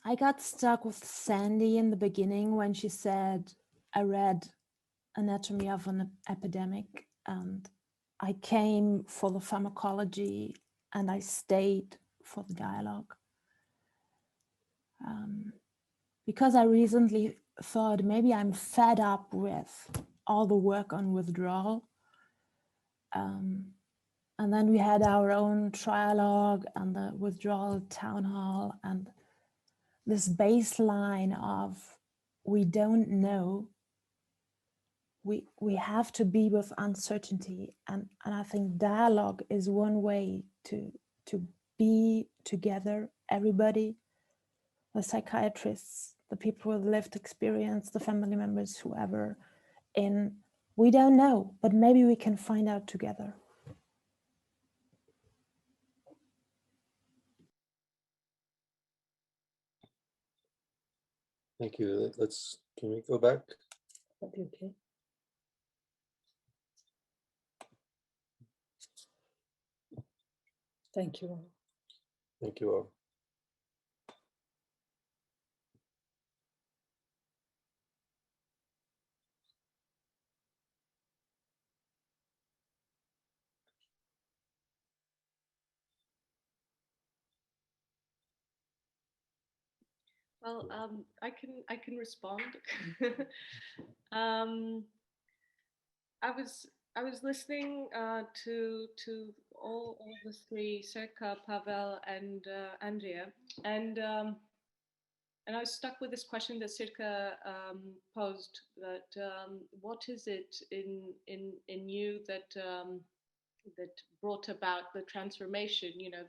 G: I got stuck with Sandy in the beginning when she said, I read Anatomy of an Epidemic, and I came for the pharmacology and I stayed for the dialogue. Because I recently thought maybe I'm fed up with all the work on withdrawal. And then we had our own trialogue and the withdrawal town hall, and this baseline of we don't know, we have to be with uncertainty. And I think dialogue is one way to be together, everybody, the psychiatrists, the people with lived experience, the family members, whoever, in we don't know, but maybe we can find out together.
A: Thank you. Can we go back?
B: That'd be okay. Thank you all.
A: Thank you all.
L: Well, I can respond. I was listening to all the three, Serka, Pavel, and Andrea, and I was stuck with this question that Sirka posed, that what is it in you that that brought about the transformation? You know,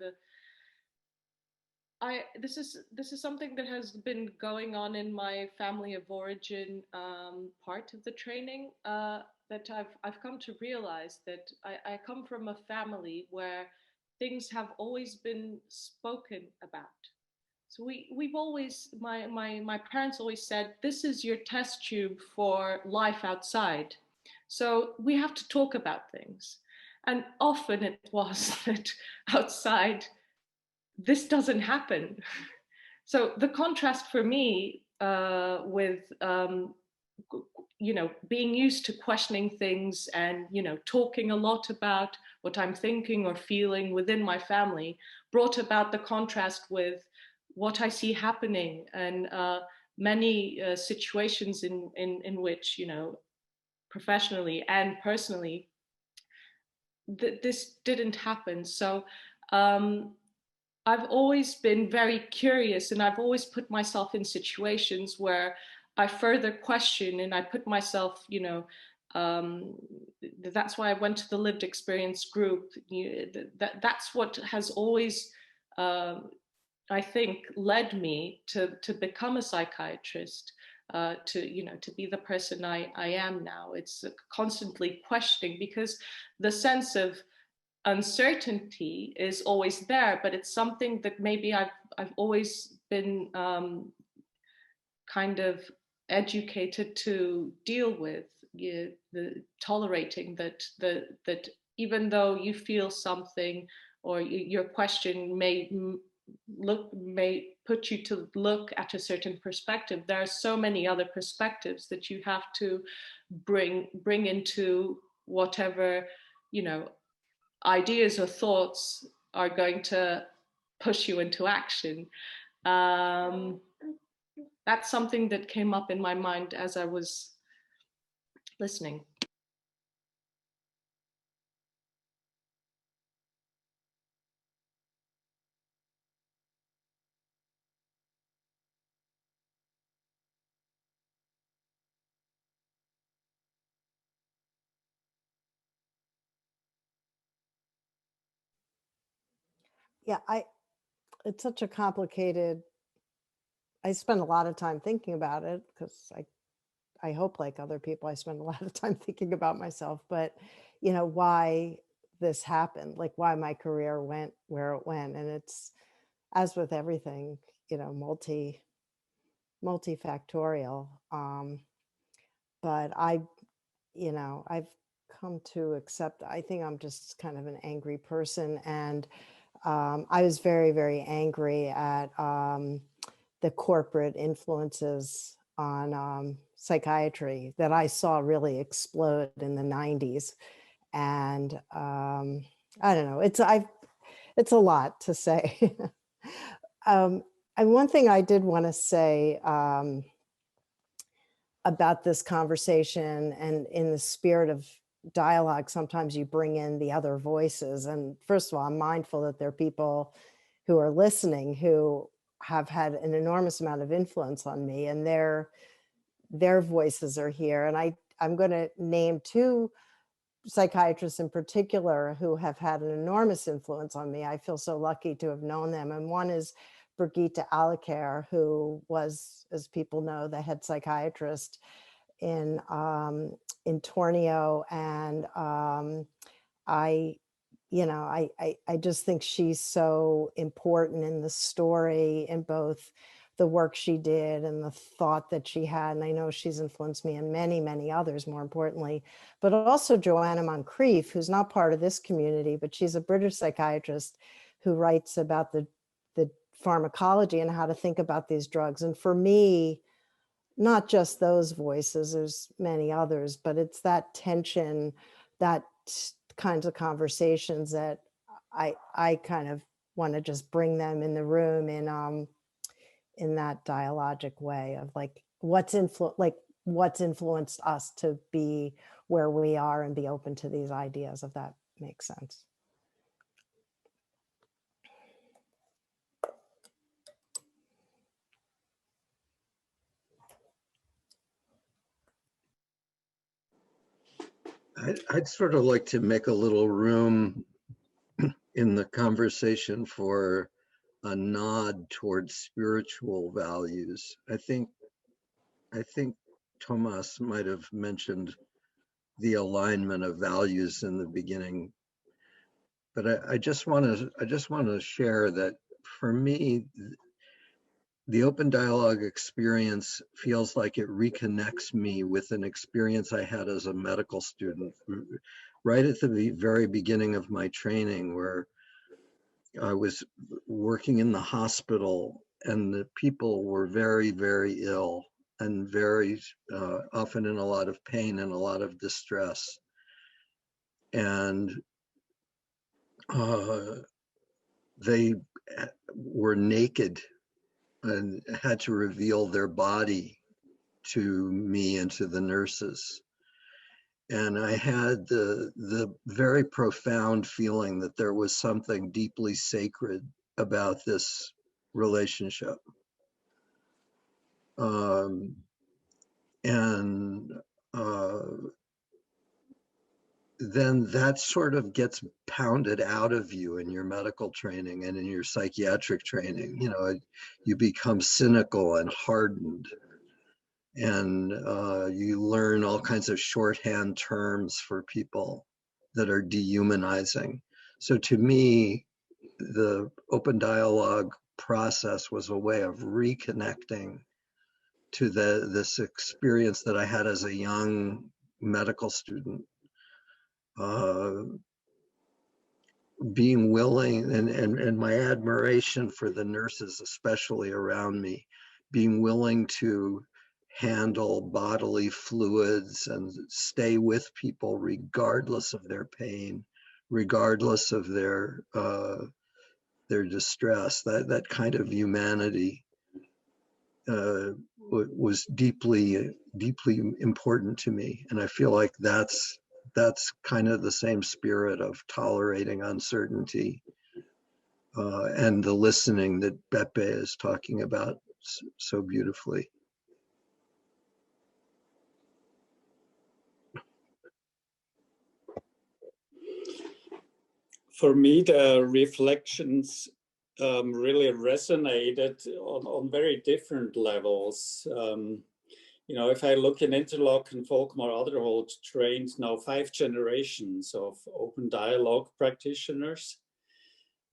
L: this is something that has been going on in my family of origin part of the training, that I've come to realize that I come from a family where things have always been spoken about. So we've always, my parents always said, this is your test tube for life outside. So we have to talk about things. And often it was that outside, this doesn't happen. So the contrast for me with, you know, being used to questioning things and, you know, talking a lot about what I'm thinking or feeling within my family brought about the contrast with what I see happening, and many situations in which, you know, professionally and personally, this didn't happen. So I've always been very curious, and I've always put myself in situations where I further question, and I put myself, you know, that's why I went to the lived experience group. That's what has always, I think, led me to become a psychiatrist, to, you know, to be the person I am now. It's constantly questioning, because the sense of uncertainty is always there, but it's something that maybe I've always been kind of educated to deal with, the tolerating that even though you feel something, or your question may put you to look at a certain perspective, there are so many other perspectives that you have to bring into whatever, you know, ideas or thoughts are going to push you into action. That's something that came up in my mind as I was listening.
J: Yeah, it's such a complicated, I spend a lot of time thinking about it because I hope, like other people, I spend a lot of time thinking about myself, but you know, why this happened, like why my career went where it went. And it's, as with everything, you know, multifactorial. But you know, I've come to accept, I think I'm just kind of an angry person. And I was very, very angry at the corporate influences on psychiatry that I saw really explode in the 90s. And I don't know, it's a lot to say. And one thing I did want to say about this conversation, and in the spirit of dialogue, sometimes you bring in the other voices. And first of all, I'm mindful that there are people who are listening who have had an enormous amount of influence on me, and their voices are here. And I'm going to name two psychiatrists in particular who have had an enormous influence on me. I feel so lucky to have known them. And one is Brigitte Alacare, who was, as people know, the head psychiatrist in Tornio. And I just think she's so important in the story, in both the work she did and the thought that she had. And I know she's influenced me and many, many others, more importantly, but also Joanna Moncrief, who's not part of this community, but she's a British psychiatrist who writes about the pharmacology and how to think about these drugs. And for me, not just those voices, there's many others, but it's that tension, that kinds of conversations that I kind of want to just bring them in the room in that dialogic way of like what's influenced us to be where we are and be open to these ideas, if that makes sense.
N: I'd sort of like to make a little room in the conversation for a nod towards spiritual values. I think Thomas might have mentioned the alignment of values in the beginning, but I just want to share that for me, the open dialogue experience feels like it reconnects me with an experience I had as a medical student, right at the very beginning of my training, where I was working in the hospital and the people were very, very ill and very often in a lot of pain and a lot of distress. And they were naked and had to reveal their body to me and to the nurses. And I had the very profound feeling that there was something deeply sacred about this relationship. Then that sort of gets pounded out of you in your medical training and in your psychiatric training. You know, you become cynical and hardened, and you learn all kinds of shorthand terms for people that are dehumanizing. So to me, the open dialogue process was a way of reconnecting to this experience that I had as a young medical student. Being willing, and my admiration for the nurses, especially around me, being willing to handle bodily fluids and stay with people regardless of their pain, regardless of their distress. That kind of humanity was deeply important to me, and I feel like that's kind of the same spirit of tolerating uncertainty and the listening that Beppe is talking about so beautifully.
K: For me, the reflections really resonated on very different levels. You know, if I look in Interlochen, Volkmar Aderholt trained now 5 generations of open dialogue practitioners.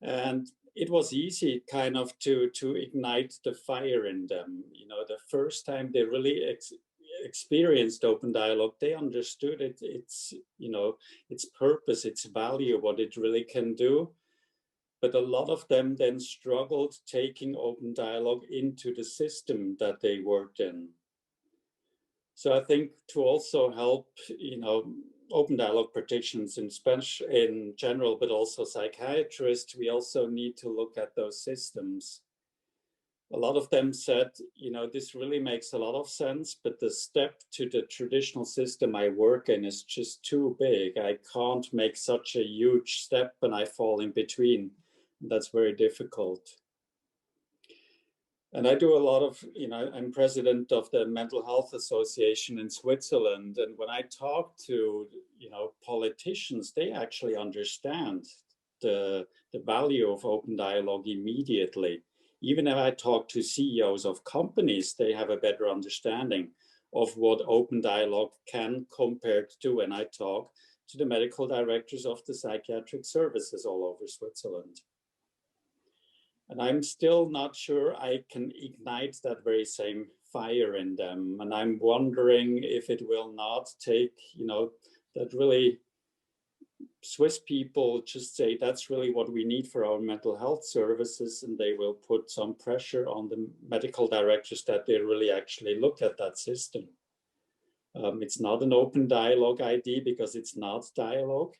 K: And it was easy kind of to ignite the fire in them. You know, the first time they really experienced open dialogue, they understood its, you know, its purpose, its value, what it really can do. But a lot of them then struggled taking open dialogue into the system that they worked in. So I think to also help, you know, open dialogue practitioners in general, but also psychiatrists, we also need to look at those systems. A lot of them said, you know, this really makes a lot of sense, but the step to the traditional system I work in is just too big. I can't make such a huge step and I fall in between. That's very difficult. And I do a lot of, you know, I'm president of the Mental Health Association in Switzerland. And when I talk to, you know, politicians, they actually understand the value of open dialogue immediately. Even if I talk to CEOs of companies, they have a better understanding of what open dialogue can compared to when I talk to the medical directors of the psychiatric services all over Switzerland. And I'm still not sure I can ignite that very same fire in them. And I'm wondering if it will not take, you know, that really Swiss people just say that's really what we need for our mental health services. And they will put some pressure on the medical directors that they really actually look at that system. It's not an open dialogue idea because it's not dialogue.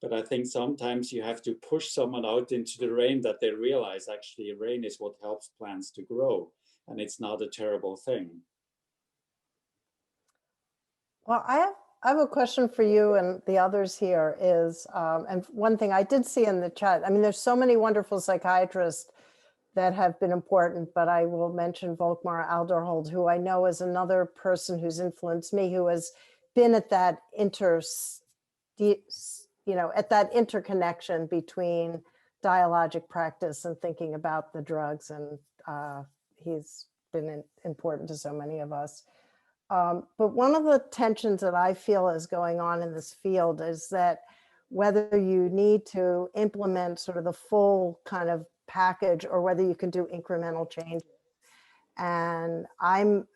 K: But I think sometimes you have to push someone out into the rain that they realize actually rain is what helps plants to grow. And it's not a terrible thing.
J: Well, I have a question for you and the others here is, and one thing I did see in the chat, I mean, there's so many wonderful psychiatrists that have been important, but I will mention Volkmar Alderhold, who I know is another person who's influenced me, who has been at that at that interconnection between dialogic practice and thinking about the drugs. And he's been important to so many of us. But one of the tensions that I feel is going on in this field is that whether you need to implement sort of the full kind of package or whether you can do incremental changes. And I'm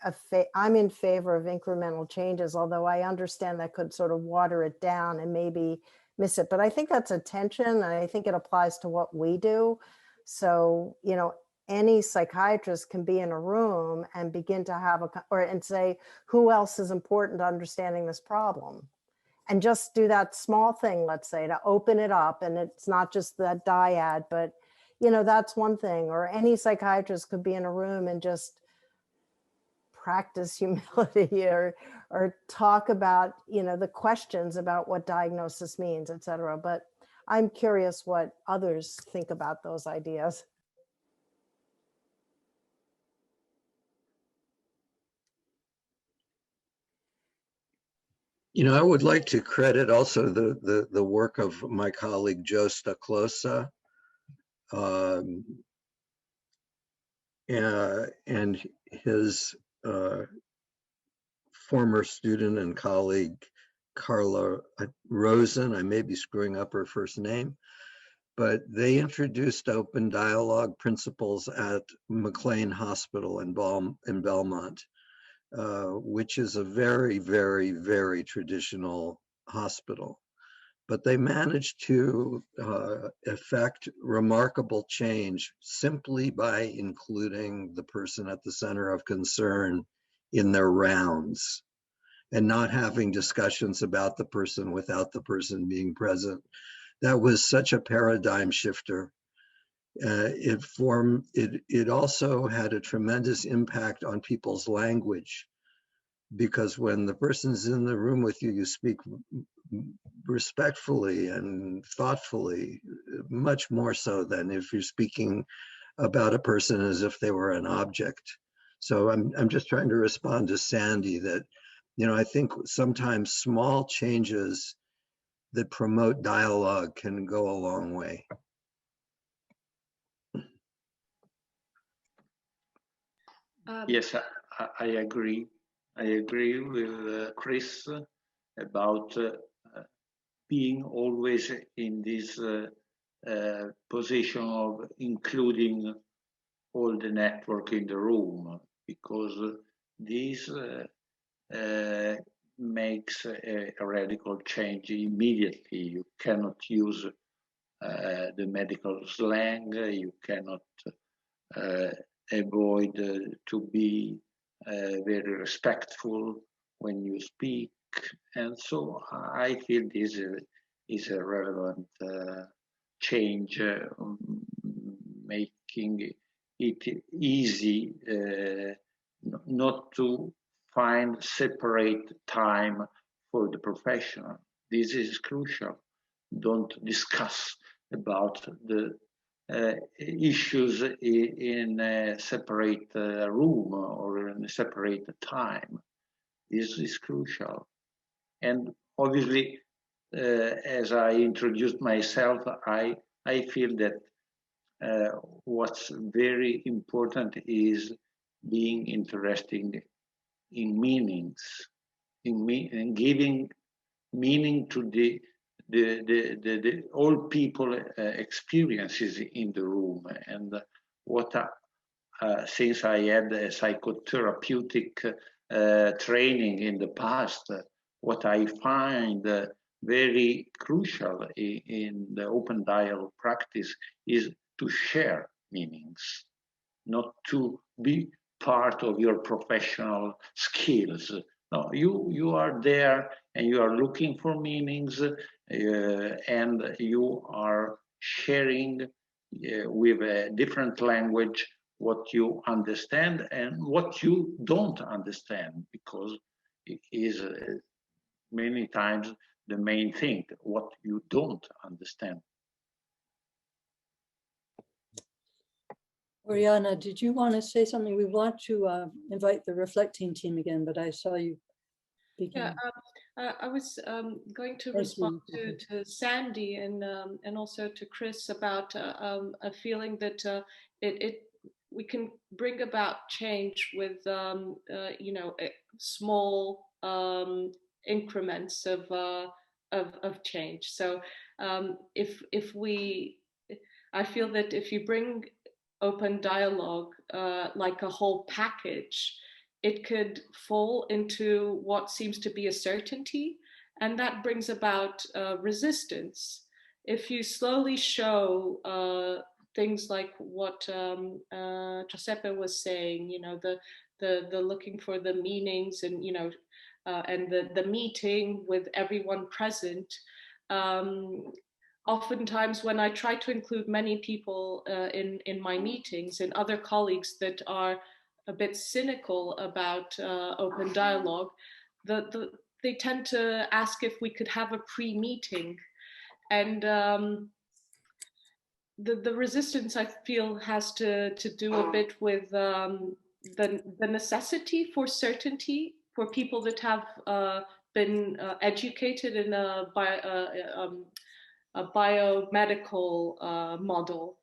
J: in favor of incremental changes, although I understand that could sort of water it down and maybe miss it. But I think that's a tension, and I think it applies to what we do. So, you know, any psychiatrist can be in a room and begin to have and say, who else is important to understanding this problem? And just do that small thing, let's say, to open it up. And it's not just that dyad, but, you know, that's one thing. Or any psychiatrist could be in a room and just practice humility or talk about, you know, the questions about what diagnosis means, et cetera. But I'm curious what others think about those ideas.
N: You know, I would like to credit also the work of my colleague Joe Staclosa, and his former student and colleague Carla Rosen. I may be screwing up her first name, but they introduced open dialogue principles at Mclean Hospital in Belmont. which is a very, very, very traditional hospital. But they managed to effect remarkable change simply by including the person at the center of concern in their rounds and not having discussions about the person without the person being present. That was such a paradigm shifter. It also had a tremendous impact on people's language, because when the person's in the room with you, you speak respectfully and thoughtfully, much more so than if you're speaking about a person as if they were an object. So I'm just trying to respond to Sandy that, you know, I think sometimes small changes that promote dialogue can go a long way.
M: Yes, I agree. I agree with Chris about being always in this position of including all the network in the room, because this makes a radical change immediately. You cannot use the medical slang, you cannot avoid to be very respectful when you speak. And so I feel this is a relevant change, making it easy not to find separate time for the professional. This is crucial. Don't discuss about the issues in a separate room or in a separate time. This is crucial. And obviously, as I introduced myself, I feel that what's very important is being interested in meanings, in giving meaning to the all people experiences in the room. And what since I had a psychotherapeutic training in the past, what I find very crucial in the open dialogue practice is to share meanings, not to be part of your professional skills. No, you are there and you are looking for meanings, and you are sharing with a different language what you understand and what you don't understand, because it is many times the main thing, what you don't understand.
B: Oriana, did you want to say something? We want to invite the reflecting team again, but I saw you begin.
L: Yeah, I was going to respond to Sandy and also to Chris about a feeling that we can bring about change with you know, small increments of change. So if we, I feel that if you bring open dialogue like a whole package, it could fall into what seems to be a certainty, and that brings about resistance. If you slowly show things like what Giuseppe was saying, you know, the looking for the meanings, and you know, and the meeting with everyone present. Oftentimes when I try to include many people in my meetings, and other colleagues that are a bit cynical about open dialogue, they tend to ask if we could have a pre-meeting. And the resistance, I feel, has to do a bit with the necessity for certainty for people that have been educated in a biomedical model.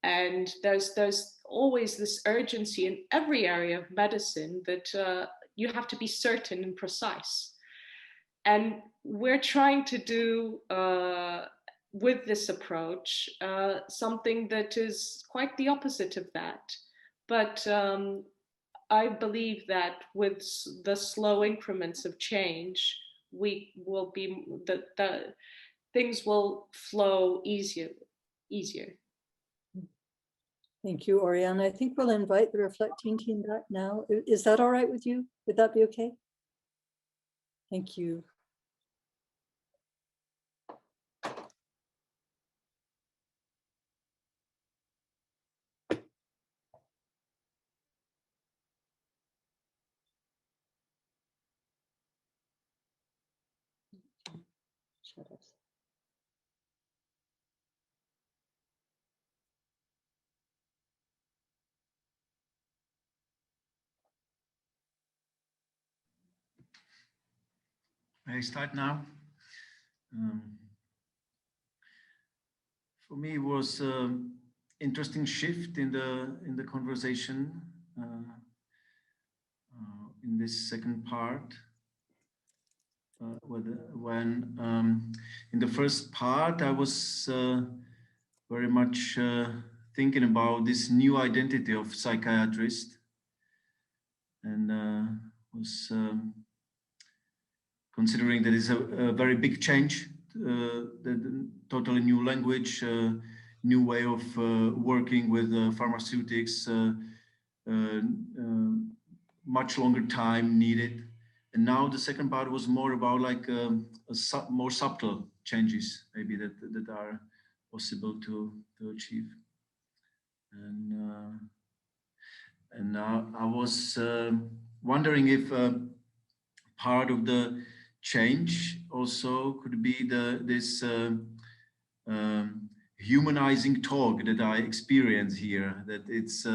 L: And there's always this urgency in every area of medicine that you have to be certain and precise. And we're trying to do with this approach something that is quite the opposite of that. But I believe that with the slow increments of change, we will be, the things will flow easier.
B: Thank you, Oriana. I think we'll invite the reflecting team back now. Is that all right with you? Would that be okay? Thank you. Shadows.
H: I start now. For me, it was an interesting shift in the conversation in this second part. When in the first part, I was very much thinking about this new identity of psychiatrist, and was considering that it's a very big change, the totally new language, new way of working with pharmaceutics, much longer time needed. And now the second part was more about like more subtle changes, maybe that are possible to achieve. And now I was wondering if part of the change also could be this humanizing talk that I experience here. That it's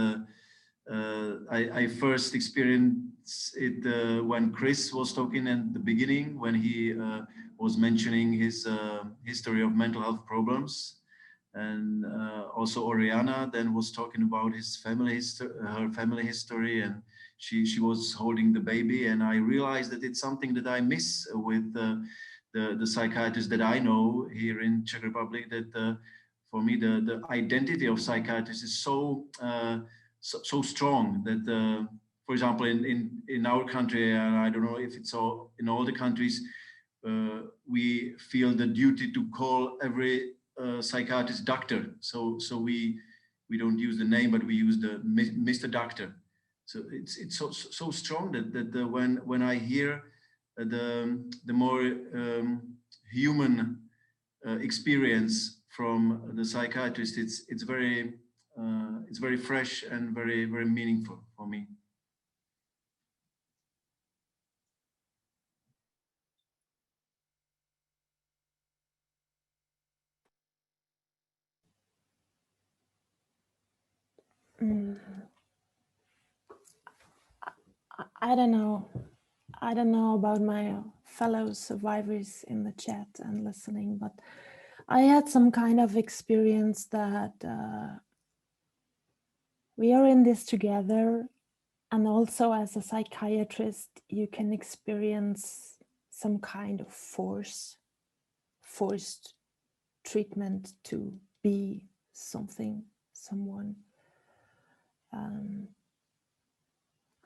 H: I first experienced it when Chris was talking at the beginning, when he was mentioning his history of mental health problems, and also Oriana then was talking about his family her family history, and she was holding the baby, and I realized that it's something that I miss with the psychiatrists that I know here in Czech Republic. That for me the identity of psychiatrists is so strong that, for example, in our country, and I don't know if it's all in all the countries, we feel the duty to call every psychiatrist doctor. So we don't use the name, but we use the Mr. Doctor. So it's so strong that when I hear the more human experience from the psychiatrist, it's very fresh and very meaningful for me.
G: I don't know. I don't know about my fellow survivors in the chat and listening, but I had some kind of experience that we are in this together. And also as a psychiatrist, you can experience some kind of forced treatment to be someone.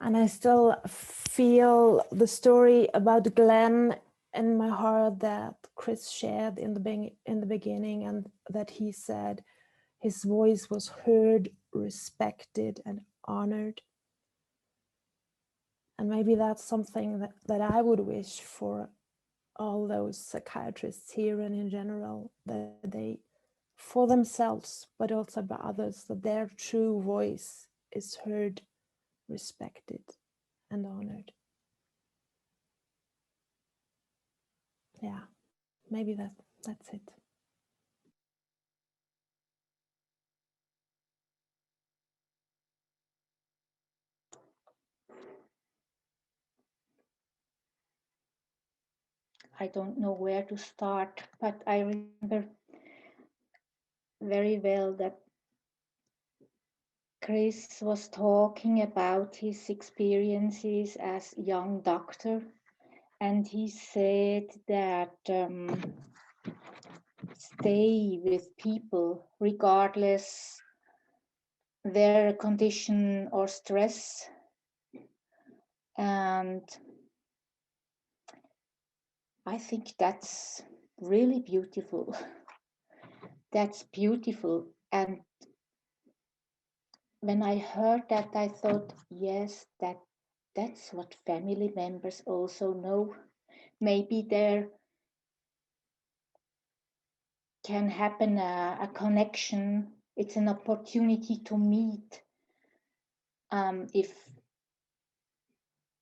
G: And I still feel the story about Glenn in my heart that Chris shared in the beginning, and that he said his voice was heard, respected, and honored. And maybe that's something that I would wish for all those psychiatrists here and in general, that they, for themselves, but also by others, that their true voice is heard, respected, and honored. Yeah, maybe that's it.
I: I don't know where to start, but I remember very well that Chris was talking about his experiences as a young doctor, and he said that stay with people regardless their condition or stress, And I think that's really beautiful. That's beautiful. And when I heard that, I thought, yes, that's what family members also know. Maybe there can happen a connection. It's an opportunity to meet. If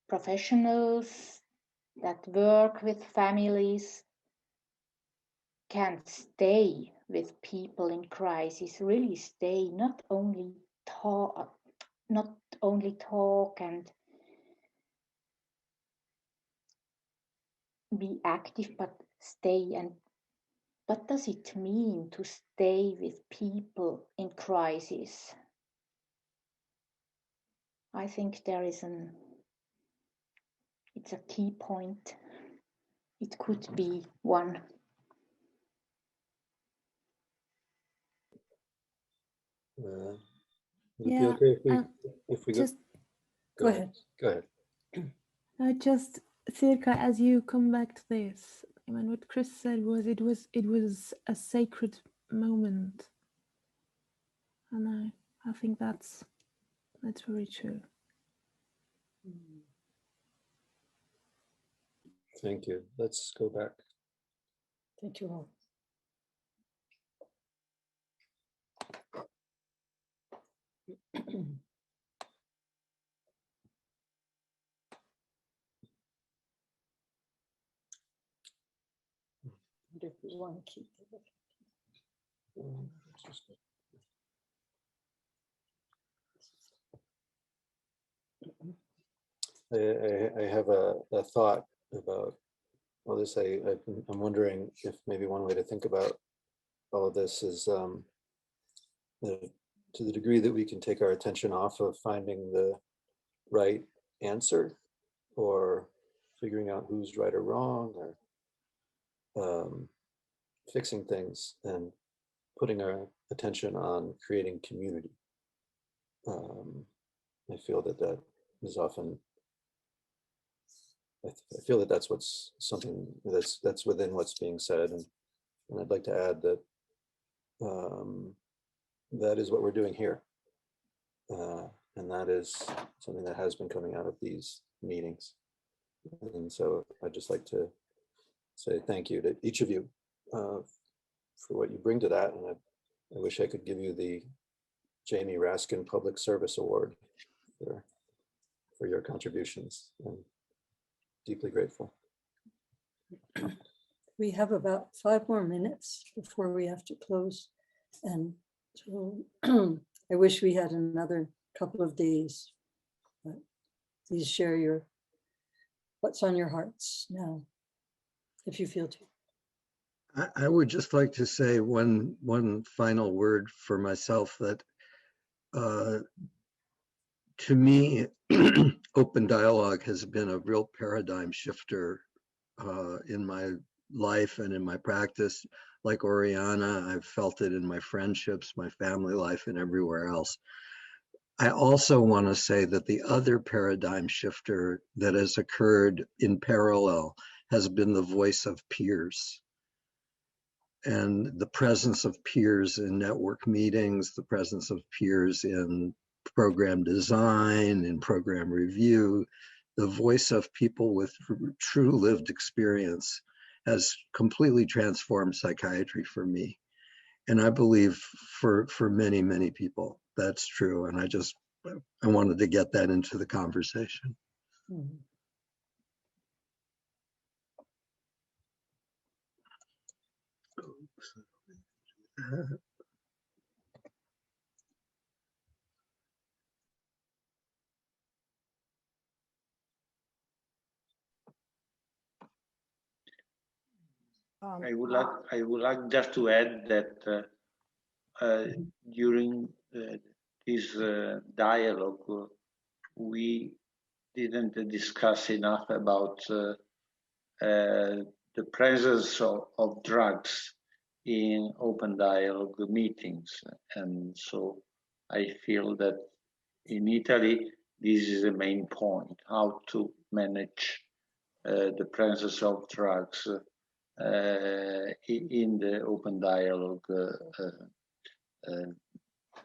I: professionals that work with families can stay with people in crisis, really stay, not only talk and be active, but stay. And what does it mean to stay with people in crisis? I think it's a key point. It could be one.
A: Would it be okay if we go?
B: Go ahead.
A: Go ahead.
G: Just Circa, as you come back to this, I mean, what Chris said was it was a sacred moment, and I think that's very true.
A: Thank you. Let's go back.
B: Thank you all. If we want to keep it.
A: I have a thought about all this. I'm wondering if maybe one way to think about all of this is to the degree that we can take our attention off of finding the right answer or figuring out who's right or wrong or fixing things and putting our attention on creating community. I feel that is often, I feel that that's something that's within what's being said. And I'd like to add that that is what we're doing here. And that is something that has been coming out of these meetings. And so I'd just like to say thank you to each of you for what you bring to that. And I wish I could give you the Jamie Raskin Public Service Award for your contributions. I'm deeply grateful.
B: We have about 5 more minutes before we have to close. And so I wish we had another couple of days, but please share what's on your hearts now, if you feel to.
N: I would just like to say one final word for myself that to me, open dialogue has been a real paradigm shifter in my life and in my practice. Like Oriana, I've felt it in my friendships, my family life, and everywhere else. I also want to say that the other paradigm shifter that has occurred in parallel has been the voice of peers. And the presence of peers in network meetings, the presence of peers in program design, in program review, the voice of people with true lived experience has completely transformed psychiatry for me. And I believe for many, many people, that's true. And I wanted to get that into the conversation.
B: Mm-hmm.
M: I would like just to add that during this dialogue, we didn't discuss enough about the presence of drugs in open dialogue meetings. And so I feel that in Italy, this is the main point, how to manage the presence of drugs in the open dialogue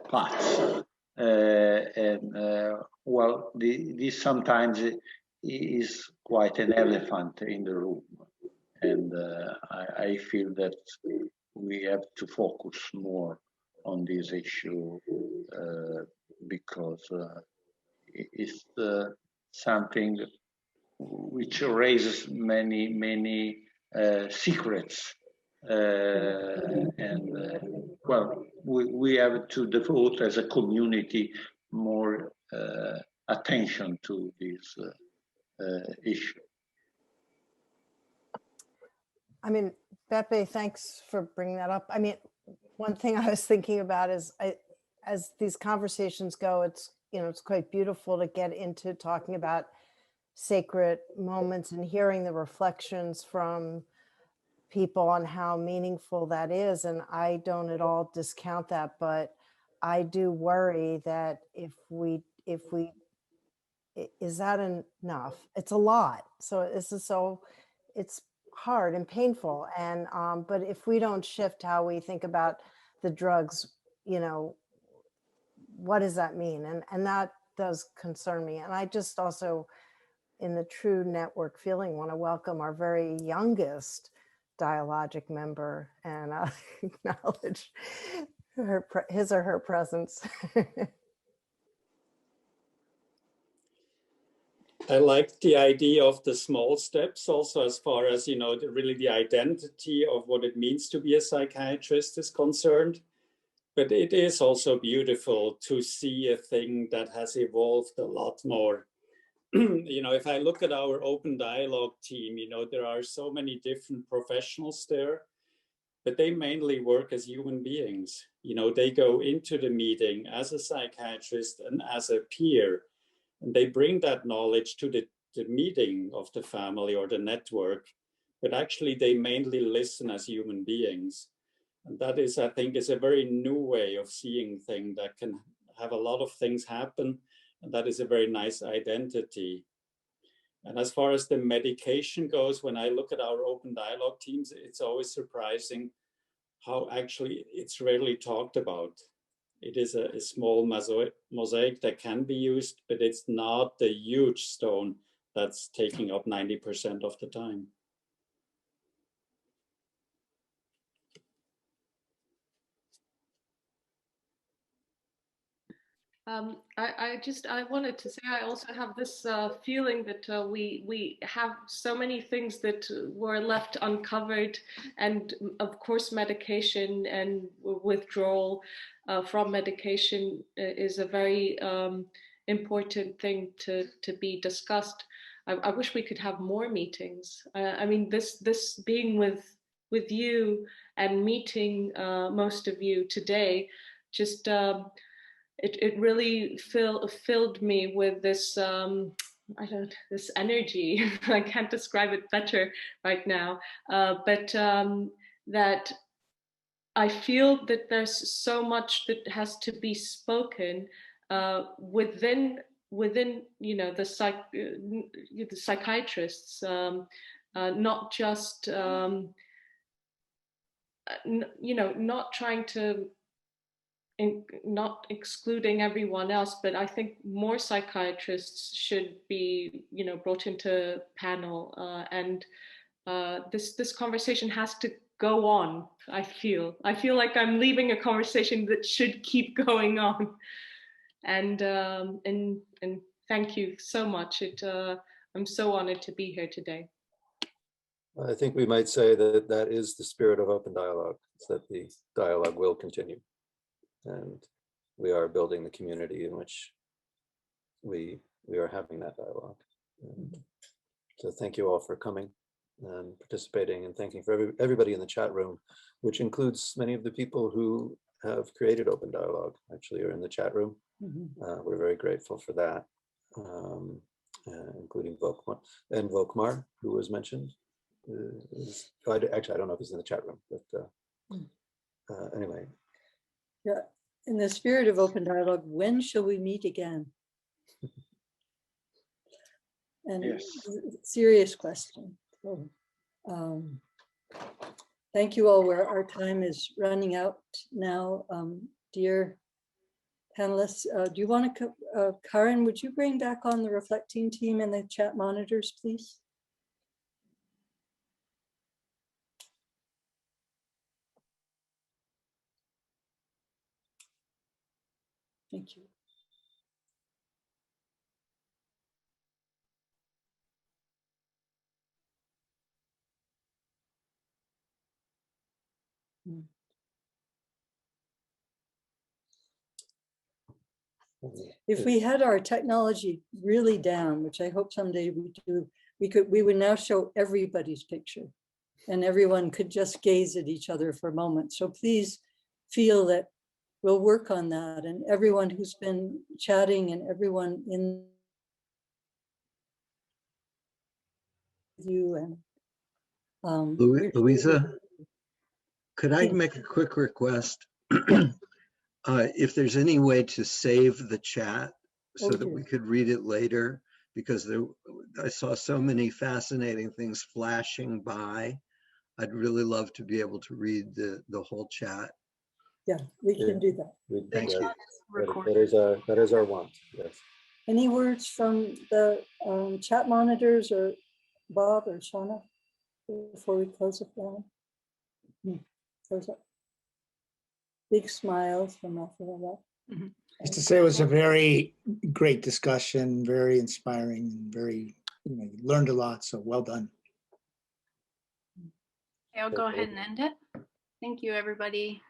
M: paths. Well, this sometimes is quite an elephant in the room. And I feel that we have to focus more on this issue because it's something which raises many secrets. Well, we have to devote as a community more attention to this issue.
J: I mean, Beppe, thanks for bringing that up. I mean, one thing I was thinking about is as these conversations go, it's, you know, it's quite beautiful to get into talking about sacred moments and hearing the reflections from people on how meaningful that is. And I don't at all discount that, but I do worry that if we, is that enough? It's a lot. So it's hard and painful. And, but if we don't shift how we think about the drugs, you know, what does that mean? And that does concern me. And I just also, in the true network feeling, want to welcome our very youngest dialogic member and acknowledge his or her presence.
K: I like the idea of the small steps also, as far as, you know, really the identity of what it means to be a psychiatrist is concerned. But it is also beautiful to see a thing that has evolved a lot more. You know, if I look at our open dialogue team, you know, there are so many different professionals there, but they mainly work as human beings. You know, they go into the meeting as a psychiatrist and as a peer, and they bring that knowledge to the meeting of the family or the network, but actually they mainly listen as human beings. And that is, I think, is a very new way of seeing things that can have a lot of things happen. And that is a very nice identity. And as far as the medication goes, when I look at our open dialogue teams, it's always surprising how actually it's rarely talked about. It is a small mosaic that can be used, but it's not the huge stone that's taking up 90% of the time.
L: I wanted to say, I also have this feeling that we have so many things that were left uncovered, and of course medication and withdrawal from medication is a very important thing to be discussed. I wish we could have more meetings. I mean, this being with you and meeting most of you today, just it really filled me with this this energy. I can't describe it better right now, but that I feel that there's so much that has to be spoken within you know the psychiatrists, not just you know, not trying to not excluding everyone else, but I think more psychiatrists should be, you know, brought into panel, and this conversation has to go on. I feel like I'm leaving a conversation that should keep going on, and thank you so much. I'm so honored to be here today.
A: I think we might say that that is the spirit of open dialogue, is that the dialogue will continue. And we are building the community in which we are having that dialogue. And so thank you all for coming and participating, and thanking for everybody in the chat room, which includes many of the people who have created open dialogue, actually are in the chat room. We're very grateful for that, including Volkmar, who was mentioned. Actually, I don't know if he's in the chat room, but anyway.
B: Yeah, in the spirit of open dialogue, when shall we meet again? And
M: Yes.
B: serious question. So, thank you all. Our time is running out now. Dear panelists, do you want to, Karen, would you bring back on the reflecting team and the chat monitors, please? Thank you. If we had our technology really down, which I hope someday we do, we would now show everybody's picture and everyone could just gaze at each other for a moment. So please feel that we'll work on that, and everyone who's been chatting and everyone in you and
N: Louisa, could I make a quick request? If there's any way to save the chat so that we could read it later, because I saw so many fascinating things flashing by. I'd really love to be able to read the whole chat.
B: Yeah, we can do that.
N: Thank you.
A: That is our want, yes.
B: Any words from the chat monitors or Bob or Shauna before we close it down? Close up. Big smiles from Rafaela.
O: Just to say, it was a very great discussion, very inspiring, very, learned a lot. So well done.
E: Okay, I'll go ahead and end it. Thank you, everybody.